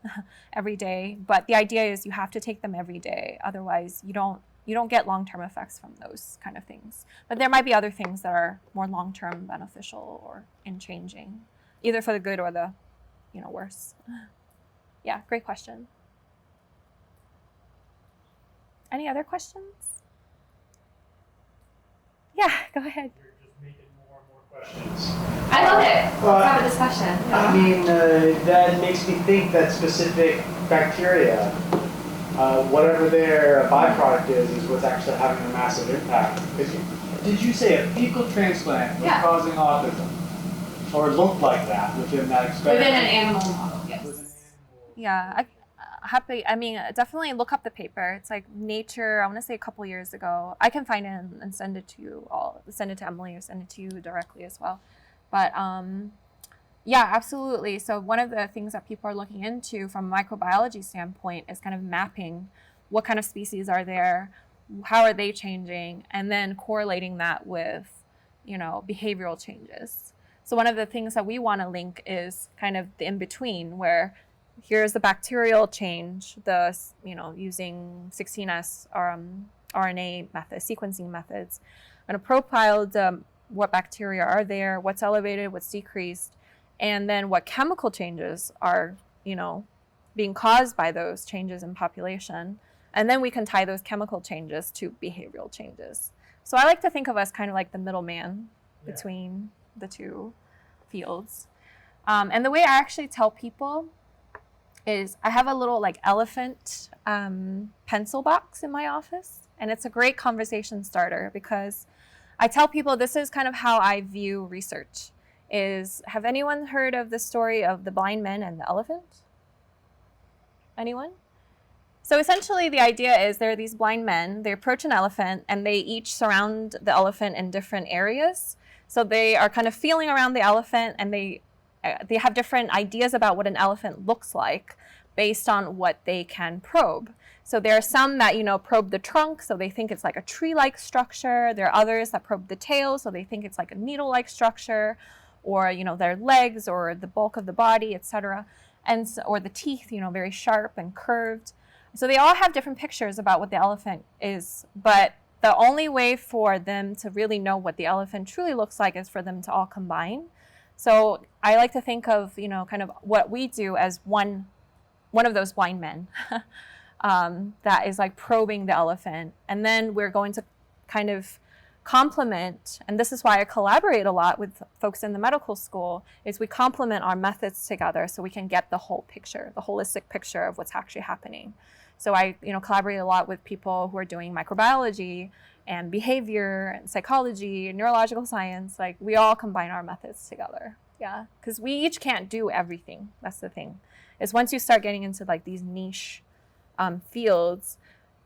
every day, but the idea is you have to take them every day. Otherwise, you don't get long-term effects from those kind of things. But there might be other things that are more long-term beneficial or in changing, either for the good or the, worse. Yeah, great question. Any other questions? Yeah, go ahead. You're just making more and more questions. I love it. Let's have a discussion. I mean, that makes me think that specific bacteria, whatever their byproduct is what's actually having a massive impact. Did you say a fecal transplant was causing autism? Or looked like that within that experiment? Within an animal model, yes. Within an animal. Yeah, definitely look up the paper. It's like Nature, I want to say a couple years ago. I can find it and send it to you all, send it to Emily or send it to you directly as well. But yeah, absolutely. So one of the things that people are looking into from a microbiology standpoint is kind of mapping what kind of species are there, how are they changing, and then correlating that with, behavioral changes. So one of the things that we want to link is kind of the in-between, where here's the bacterial change, using 16S RNA methods, sequencing methods. I'm going to profile what bacteria are there, what's elevated, what's decreased, and then what chemical changes are, being caused by those changes in population. And then we can tie those chemical changes to behavioral changes. So I like to think of us kind of like the middleman between the two fields. And the way I actually tell people is I have a little like elephant pencil box in my office, and it's a great conversation starter because I tell people this is kind of how I view research. Have anyone heard of the story of the blind men and the elephant? Anyone? So essentially the idea is there are these blind men, they approach an elephant and they each surround the elephant in different areas. So they are kind of feeling around the elephant and they have different ideas about what an elephant looks like based on what they can probe. So there are some that, probe the trunk, so they think it's like a tree-like structure. There are others that probe the tail, so they think it's like a needle-like structure, or, their legs or the bulk of the body, etc. Or the teeth, very sharp and curved. So they all have different pictures about what the elephant is, but the only way for them to really know what the elephant truly looks like is for them to all combine. So I like to think of, kind of what we do as one of those blind men that is like probing the elephant. And then we're going to kind of complement, and this is why I collaborate a lot with folks in the medical school, is we complement our methods together so we can get the whole picture, the holistic picture of what's actually happening. So I collaborate a lot with people who are doing microbiology and behavior and psychology and neurological science. Like, we all combine our methods together. Yeah, because we each can't do everything. That's the thing. Is once you start getting into like these niche fields,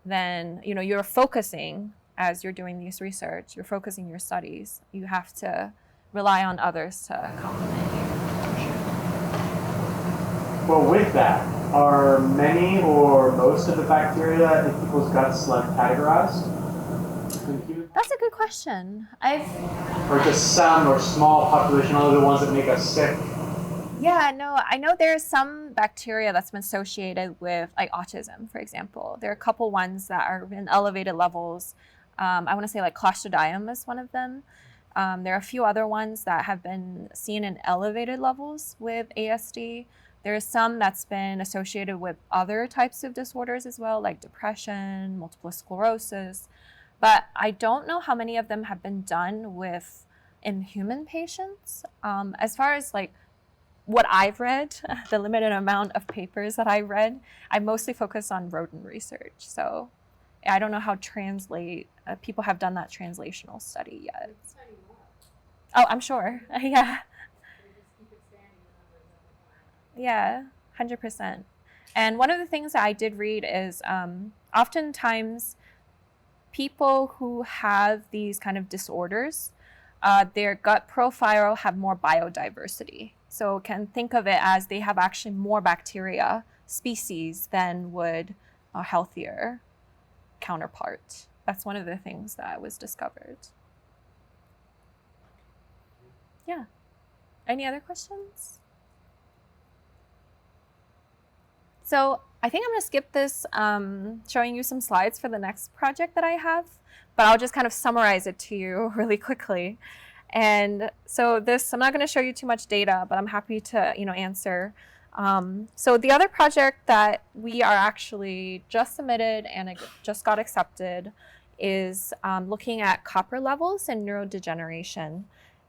then you're focusing as you're doing this research. You're focusing your studies. You have to rely on others to complement you. Well, with that, are many or most of the bacteria in people's guts like categorized? That's a good question. Or just some or small population, only the ones that make us sick? Yeah, no, I know there's some bacteria that's been associated with like autism, for example. There are a couple ones that are in elevated levels. I want to say like Clostridium is one of them. There are a few other ones that have been seen in elevated levels with ASD. There's some that's been associated with other types of disorders as well, like depression, multiple sclerosis. But I don't know how many of them have been done in human patients. As far as like what I've read, the limited amount of papers that I read, I mostly focus on rodent research. So I don't know how people have done that translational study yet. Oh, I'm sure. Yeah. Yeah, 100%. And one of the things that I did read is oftentimes people who have these kind of disorders, their gut profile have more biodiversity. So can think of it as they have actually more bacteria species than would a healthier counterpart. That's one of the things that was discovered. Yeah. Any other questions? So I think I'm going to skip this showing you some slides for the next project that I have, but I'll just kind of summarize it to you really quickly. And so I'm not going to show you too much data, but I'm happy to answer. So the other project that we are actually just submitted and it just got accepted is looking at copper levels and neurodegeneration.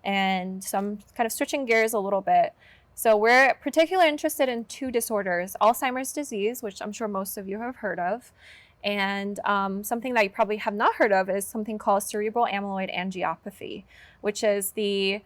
And so I'm kind of switching gears a little bit. So we're particularly interested in two disorders, Alzheimer's disease, which I'm sure most of you have heard of, and something that you probably have not heard of is something called cerebral amyloid angiopathy, which is it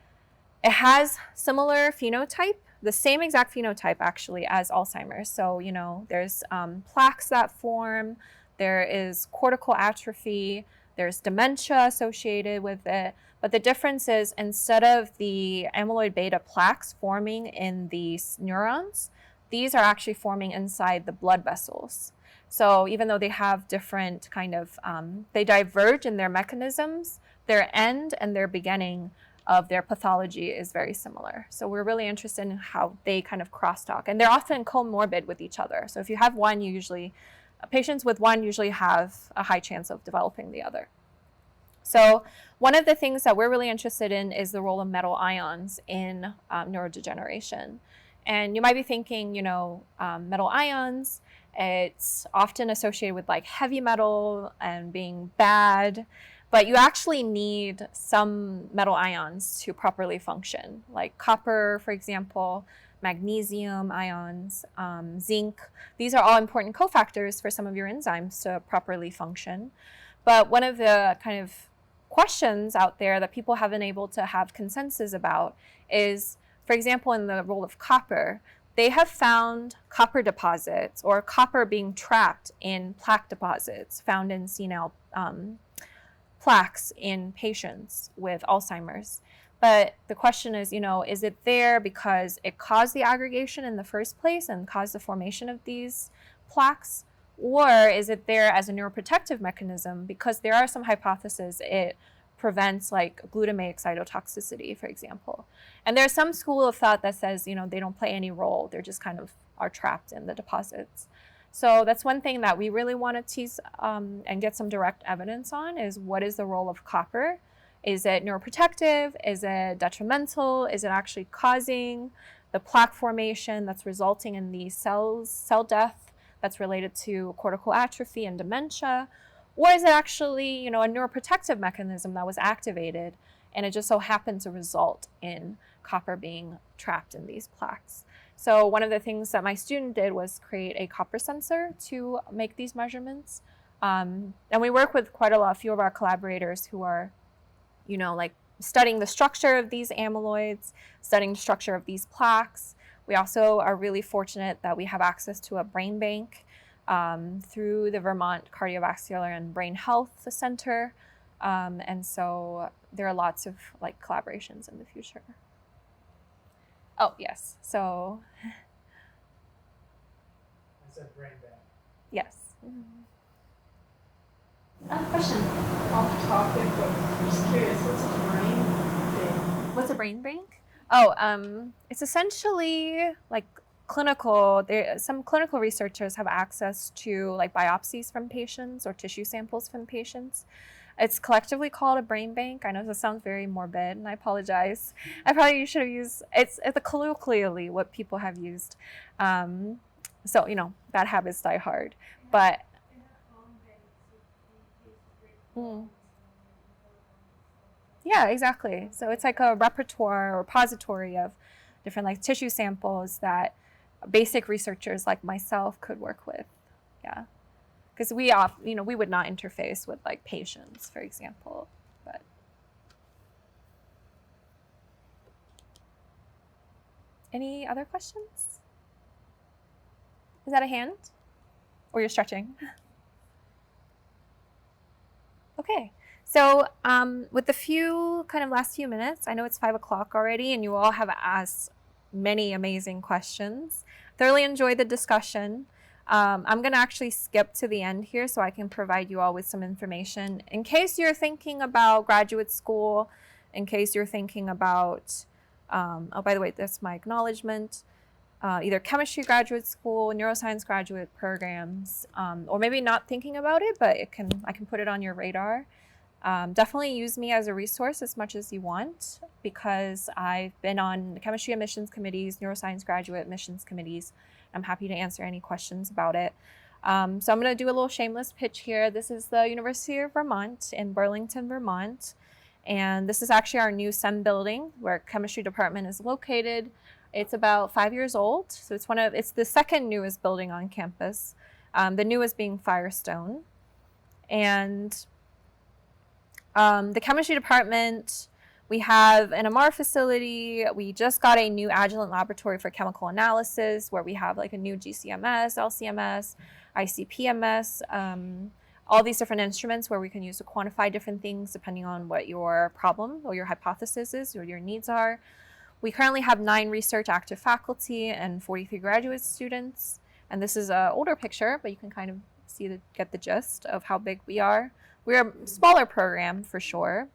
has similar phenotype, the same exact phenotype actually as Alzheimer's. So, there's plaques that form, there is cortical atrophy, there's dementia associated with it. But the difference is instead of the amyloid beta plaques forming in these neurons, these are actually forming inside the blood vessels. So even though they have different kind of, they diverge in their mechanisms, their end and their beginning of their pathology is very similar. So we're really interested in how they kind of crosstalk. And they're often comorbid with each other. So if you have one, patients with one usually have a high chance of developing the other. So one of the things that we're really interested in is the role of metal ions in neurodegeneration. And you might be thinking, metal ions, it's often associated with like heavy metal and being bad, but you actually need some metal ions to properly function, like copper, for example, magnesium ions, zinc. These are all important cofactors for some of your enzymes to properly function. But one of the kind of questions out there that people have been able to have consensus about is, for example, in the role of copper, they have found copper deposits or copper being trapped in plaque deposits found in senile plaques in patients with Alzheimer's. But the question is, is it there because it caused the aggregation in the first place and caused the formation of these plaques? Or is it there as a neuroprotective mechanism? Because there are some hypotheses it prevents like glutamate excitotoxicity, for example. And there's some school of thought that says, they don't play any role. They're just kind of are trapped in the deposits. So that's one thing that we really want to tease and get some direct evidence on is what is the role of copper? Is it neuroprotective? Is it detrimental? Is it actually causing the plaque formation that's resulting in the cell death that's related to cortical atrophy and dementia? Or is it actually, a neuroprotective mechanism that was activated and it just so happened to result in copper being trapped in these plaques? So one of the things that my student did was create a copper sensor to make these measurements. And we work with quite a few of our collaborators who are, like studying the structure of these amyloids, studying the structure of these plaques. We also are really fortunate that we have access to a brain bank through the Vermont Cardiovascular and Brain Health Center. And so there are lots of collaborations in the future. Oh, yes. So, I said brain bag. yes. Question. Off topic, but I'm just curious, what's a brain thing? What's a brain bank? Oh, it's essentially clinical. Some clinical researchers have access to biopsies from patients or tissue samples from patients. It's collectively called a brain bank. I know this sounds very morbid, and I apologize. I probably should have used it's colloquially what people have used. So bad habits die hard, but. Yeah, exactly. So it's like a repertoire or repository of different tissue samples that basic researchers like myself could work with. Yeah. Because we would not interface with patients, for example. But any other questions? Is that a hand? Or you're stretching? Okay. So with the last few minutes, I know it's 5 o'clock already, and you all have asked many amazing questions. Thoroughly enjoyed the discussion. I'm going to actually skip to the end here so I can provide you all with some information. In case you're thinking about graduate school, in case you're thinking about, oh, by the way, that's my acknowledgement, either chemistry graduate school, neuroscience graduate programs, or maybe not thinking about it, but I can put it on your radar. Definitely use me as a resource as much as you want, because I've been on the chemistry admissions committees, neuroscience graduate admissions committees. I'm happy to answer any questions about it. So I'm going to do a little shameless pitch here. This is the University of Vermont in Burlington, Vermont. And this is actually our new SEM building where chemistry department is located. It's about 5 years old. So it's the second newest building on campus. The newest being Firestone. And the chemistry department, we have an MR facility. We just got a new Agilent laboratory for chemical analysis where we have a new GCMS, LCMS, ICP-MS, all these different instruments where we can use to quantify different things depending on what your problem or your hypothesis is or your needs are. We currently have 9 research active faculty and 43 graduate students. And this is an older picture, but you can kind of get the gist of how big we are. We're a smaller program for sure.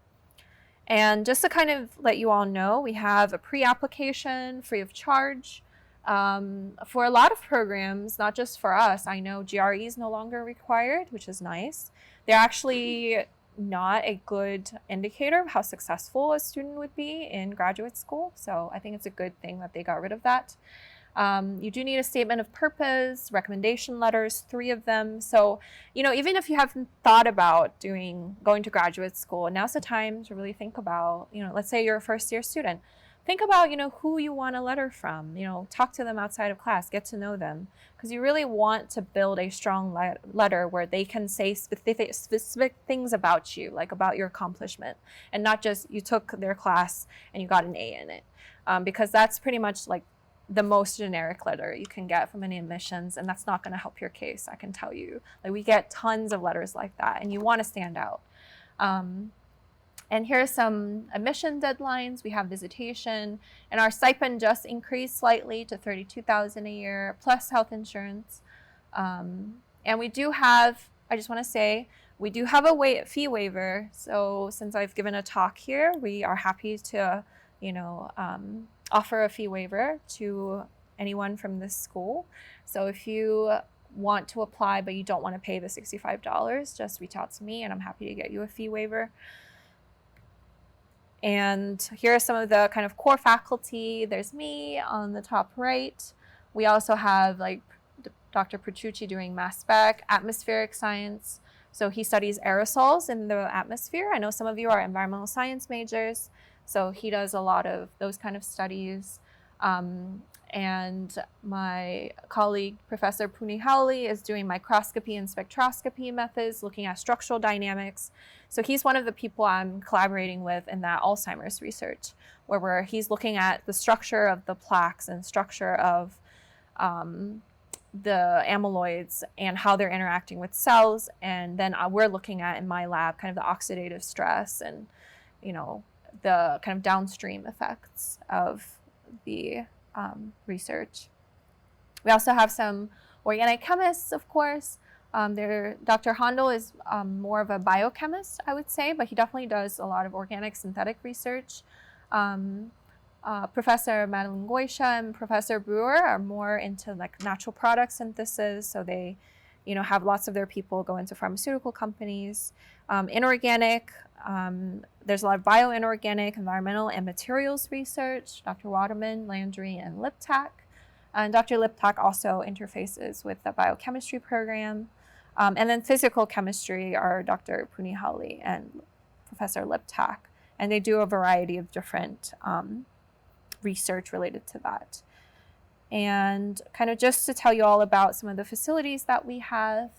And just to kind of let you all know, we have a pre-application free of charge for a lot of programs, not just for us. I know GRE is no longer required, which is nice. They're actually not a good indicator of how successful a student would be in graduate school. So I think it's a good thing that they got rid of that. You do need a statement of purpose, recommendation letters, 3 of them. So, even if you haven't thought about going to graduate school, now's the time to really think about, let's say you're a first-year student. Think about, who you want a letter from. Talk to them outside of class, get to know them. Because you really want to build a strong letter where they can say specific things about you, about your accomplishment. And not just you took their class and you got an A in it. Because that's pretty much the most generic letter you can get from any admissions, and that's not going to help your case, I can tell you. We get tons of letters like that, and you want to stand out. And here are some admission deadlines. We have visitation, and our stipend just increased slightly to $32,000 a year, plus health insurance. And we do have, I just want to say, we do have a fee waiver. So since I've given a talk here, we are happy to, offer a fee waiver to anyone from this school. So if you want to apply but you don't want to pay the $65, just reach out to me and I'm happy to get you a fee waiver. And here are some of the kind of core faculty. There's me on the top right. We also have Dr. Petrucci doing mass spec, atmospheric science, So he studies aerosols in the atmosphere. I know some of you are environmental science majors, so he does a lot of those kind of studies. And my colleague, Professor Punihali, is doing microscopy and spectroscopy methods, looking at structural dynamics. So he's one of the people I'm collaborating with in that Alzheimer's research, where he's looking at the structure of the plaques and structure of the amyloids and how they're interacting with cells. And then we're looking at, in my lab, kind of the oxidative stress and, the kind of downstream effects of the research. We also have some organic chemists, of course. Dr. Handel is more of a biochemist, I would say, but he definitely does a lot of organic synthetic research. Professor Madeline Goisha and Professor Brewer are more into like natural product synthesis, so they, have lots of their people go into pharmaceutical companies. Inorganic, there's a lot of bioinorganic, environmental, and materials research. Dr. Waterman, Landry, and Liptak. And Dr. Liptak also interfaces with the biochemistry program. And then physical chemistry are Dr. Punihali and Professor Liptak. And they do a variety of different research related to that. And kind of just to tell you all about some of the facilities that we have.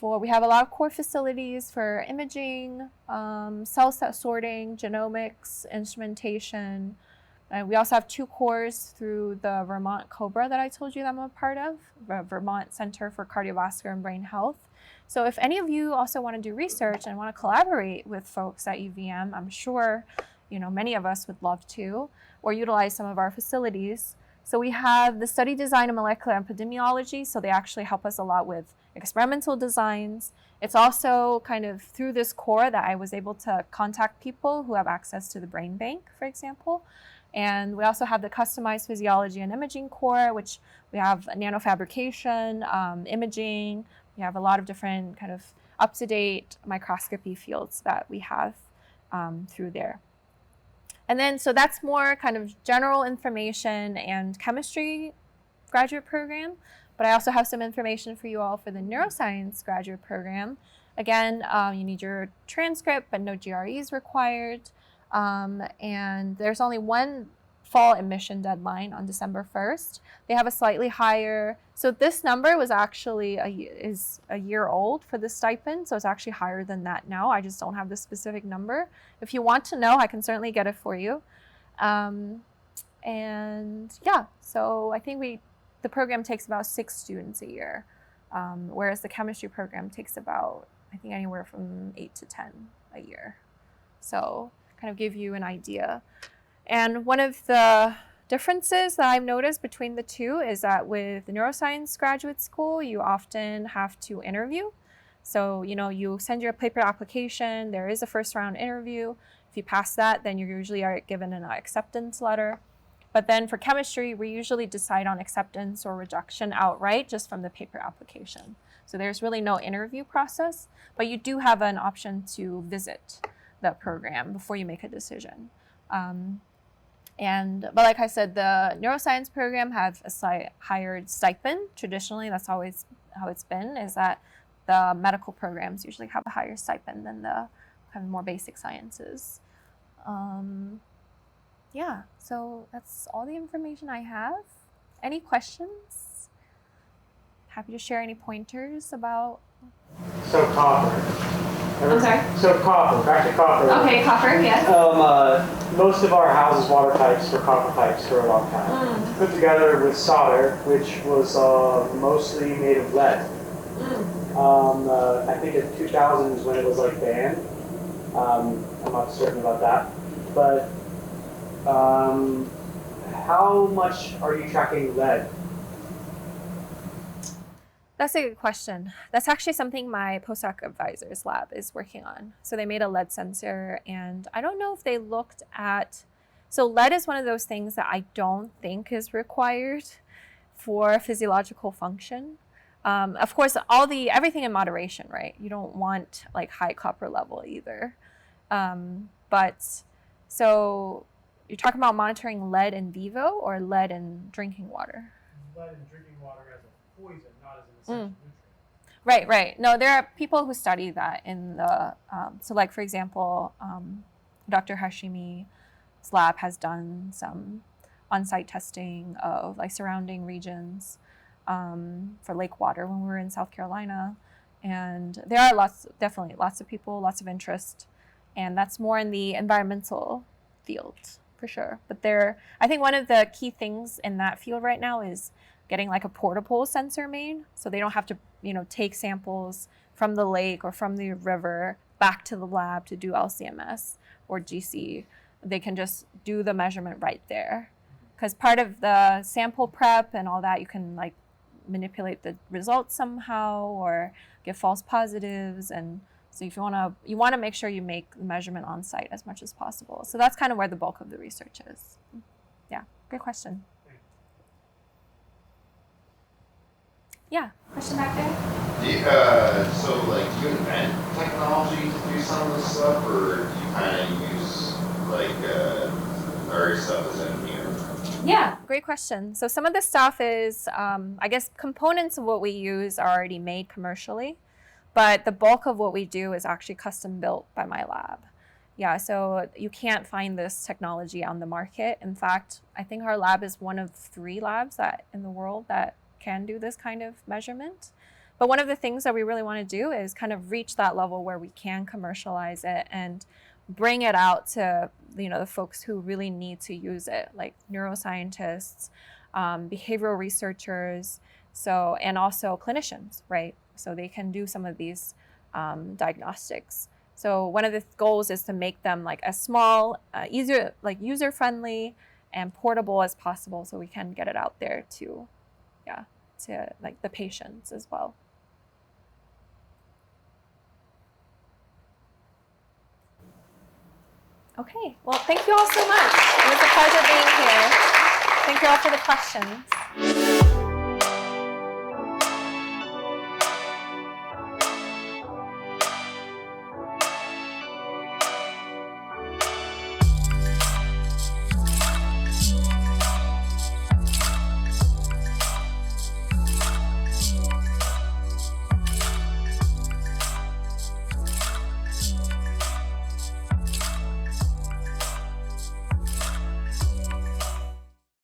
We have a lot of core facilities for imaging, cell sorting, genomics, instrumentation. And we also have 2 cores through the Vermont COBRA that I told you that I'm a part of, the Vermont Center for Cardiovascular and Brain Health. So if any of you also want to do research and want to collaborate with folks at UVM, I'm sure many of us would love to, or utilize some of our facilities. So we have the study design of molecular epidemiology, so they actually help us a lot with experimental designs. It's also kind of through this core that I was able to contact people who have access to the brain bank, for example. And we also have the customized physiology and imaging core, which we have nanofabrication, imaging. We have a lot of different kind of up-to-date microscopy fields that we have through there. And then, so that's more kind of general information and chemistry graduate program, but I also have some information for you all for the neuroscience graduate program. Again, you need your transcript, but no GREs required. And there's only one fall admission deadline on December 1st. They have a slightly higher, so this number was actually is a year old for the stipend, so it's actually higher than that now. I just don't have the specific number. If you want to know, I can certainly get it for you. And yeah, so I think the program takes about 6 students a year, whereas the chemistry program takes about, I think, anywhere from 8 to 10 a year. So kind of give you an idea. And one of the differences that I've noticed between the two is that with the neuroscience graduate school, you often have to interview. So, you send your paper application, there is a first round interview. If you pass that, then you usually are given an acceptance letter. But then for chemistry, we usually decide on acceptance or rejection outright just from the paper application. So there's really no interview process, but you do have an option to visit the program before you make a decision. But like I said, the neuroscience program have a higher stipend. Traditionally, that's always how it's been, is that the medical programs usually have a higher stipend than the kind of more basic sciences. Yeah, so that's all the information I have. Any questions? Happy to share any pointers about... So copper. I'm sorry? So copper, back to copper. Okay, copper, yes. Most of our houses' water pipes were copper pipes for a long time. Put together with solder, which was mostly made of lead. I think in 2000 is when it was like banned. I'm not certain about that. But how much are you tracking lead? That's a good question. That's actually something my postdoc advisor's lab is working on. So they made a lead sensor, and I don't know if they looked at, so lead is one of those things that I don't think is required for physiological function. Of course, everything in moderation, right? You don't want like high copper level either. But so you're talking about monitoring lead in vivo or lead in drinking water? Lead in drinking water as a poison, not as an essential nutrient. Right. No, there are people who study that in the, so like for example, Dr. Hashimi's lab has done some on-site testing of like surrounding regions for lake water when we were in South Carolina. And there are definitely lots of people, lots of interest. And that's more in the environmental field for sure. But I think one of the key things in that field right now is getting like a portable sensor made, so they don't have to, take samples from the lake or from the river back to the lab to do LCMS or GC. They can just do the measurement right there. Because part of the sample prep and all that, you can like manipulate the results somehow or get false positives. And so if you want to make sure you make the measurement on site as much as possible. So that's kind of where the bulk of the research is. Yeah, great question. Yeah, question back there? So like, do you invent technology to do some of this stuff, or do you kind of use like our stuff as engineer? Yeah, great question. So some of the stuff is, I guess, components of what we use are already made commercially, but the bulk of what we do is actually custom built by my lab. Yeah, so you can't find this technology on the market. In fact, I think our lab is one of 3 labs in the world that can do this kind of measurement. But one of the things that we really want to do is kind of reach that level where we can commercialize it and bring it out to the folks who really need to use it, like neuroscientists, behavioral researchers, and also clinicians, right? So they can do some of these diagnostics. So one of the goals is to make them like as small, user-friendly and portable as possible, so we can get it out there to like the patients as well. Okay, well, thank you all so much. It was a pleasure being here. Thank you all for the questions.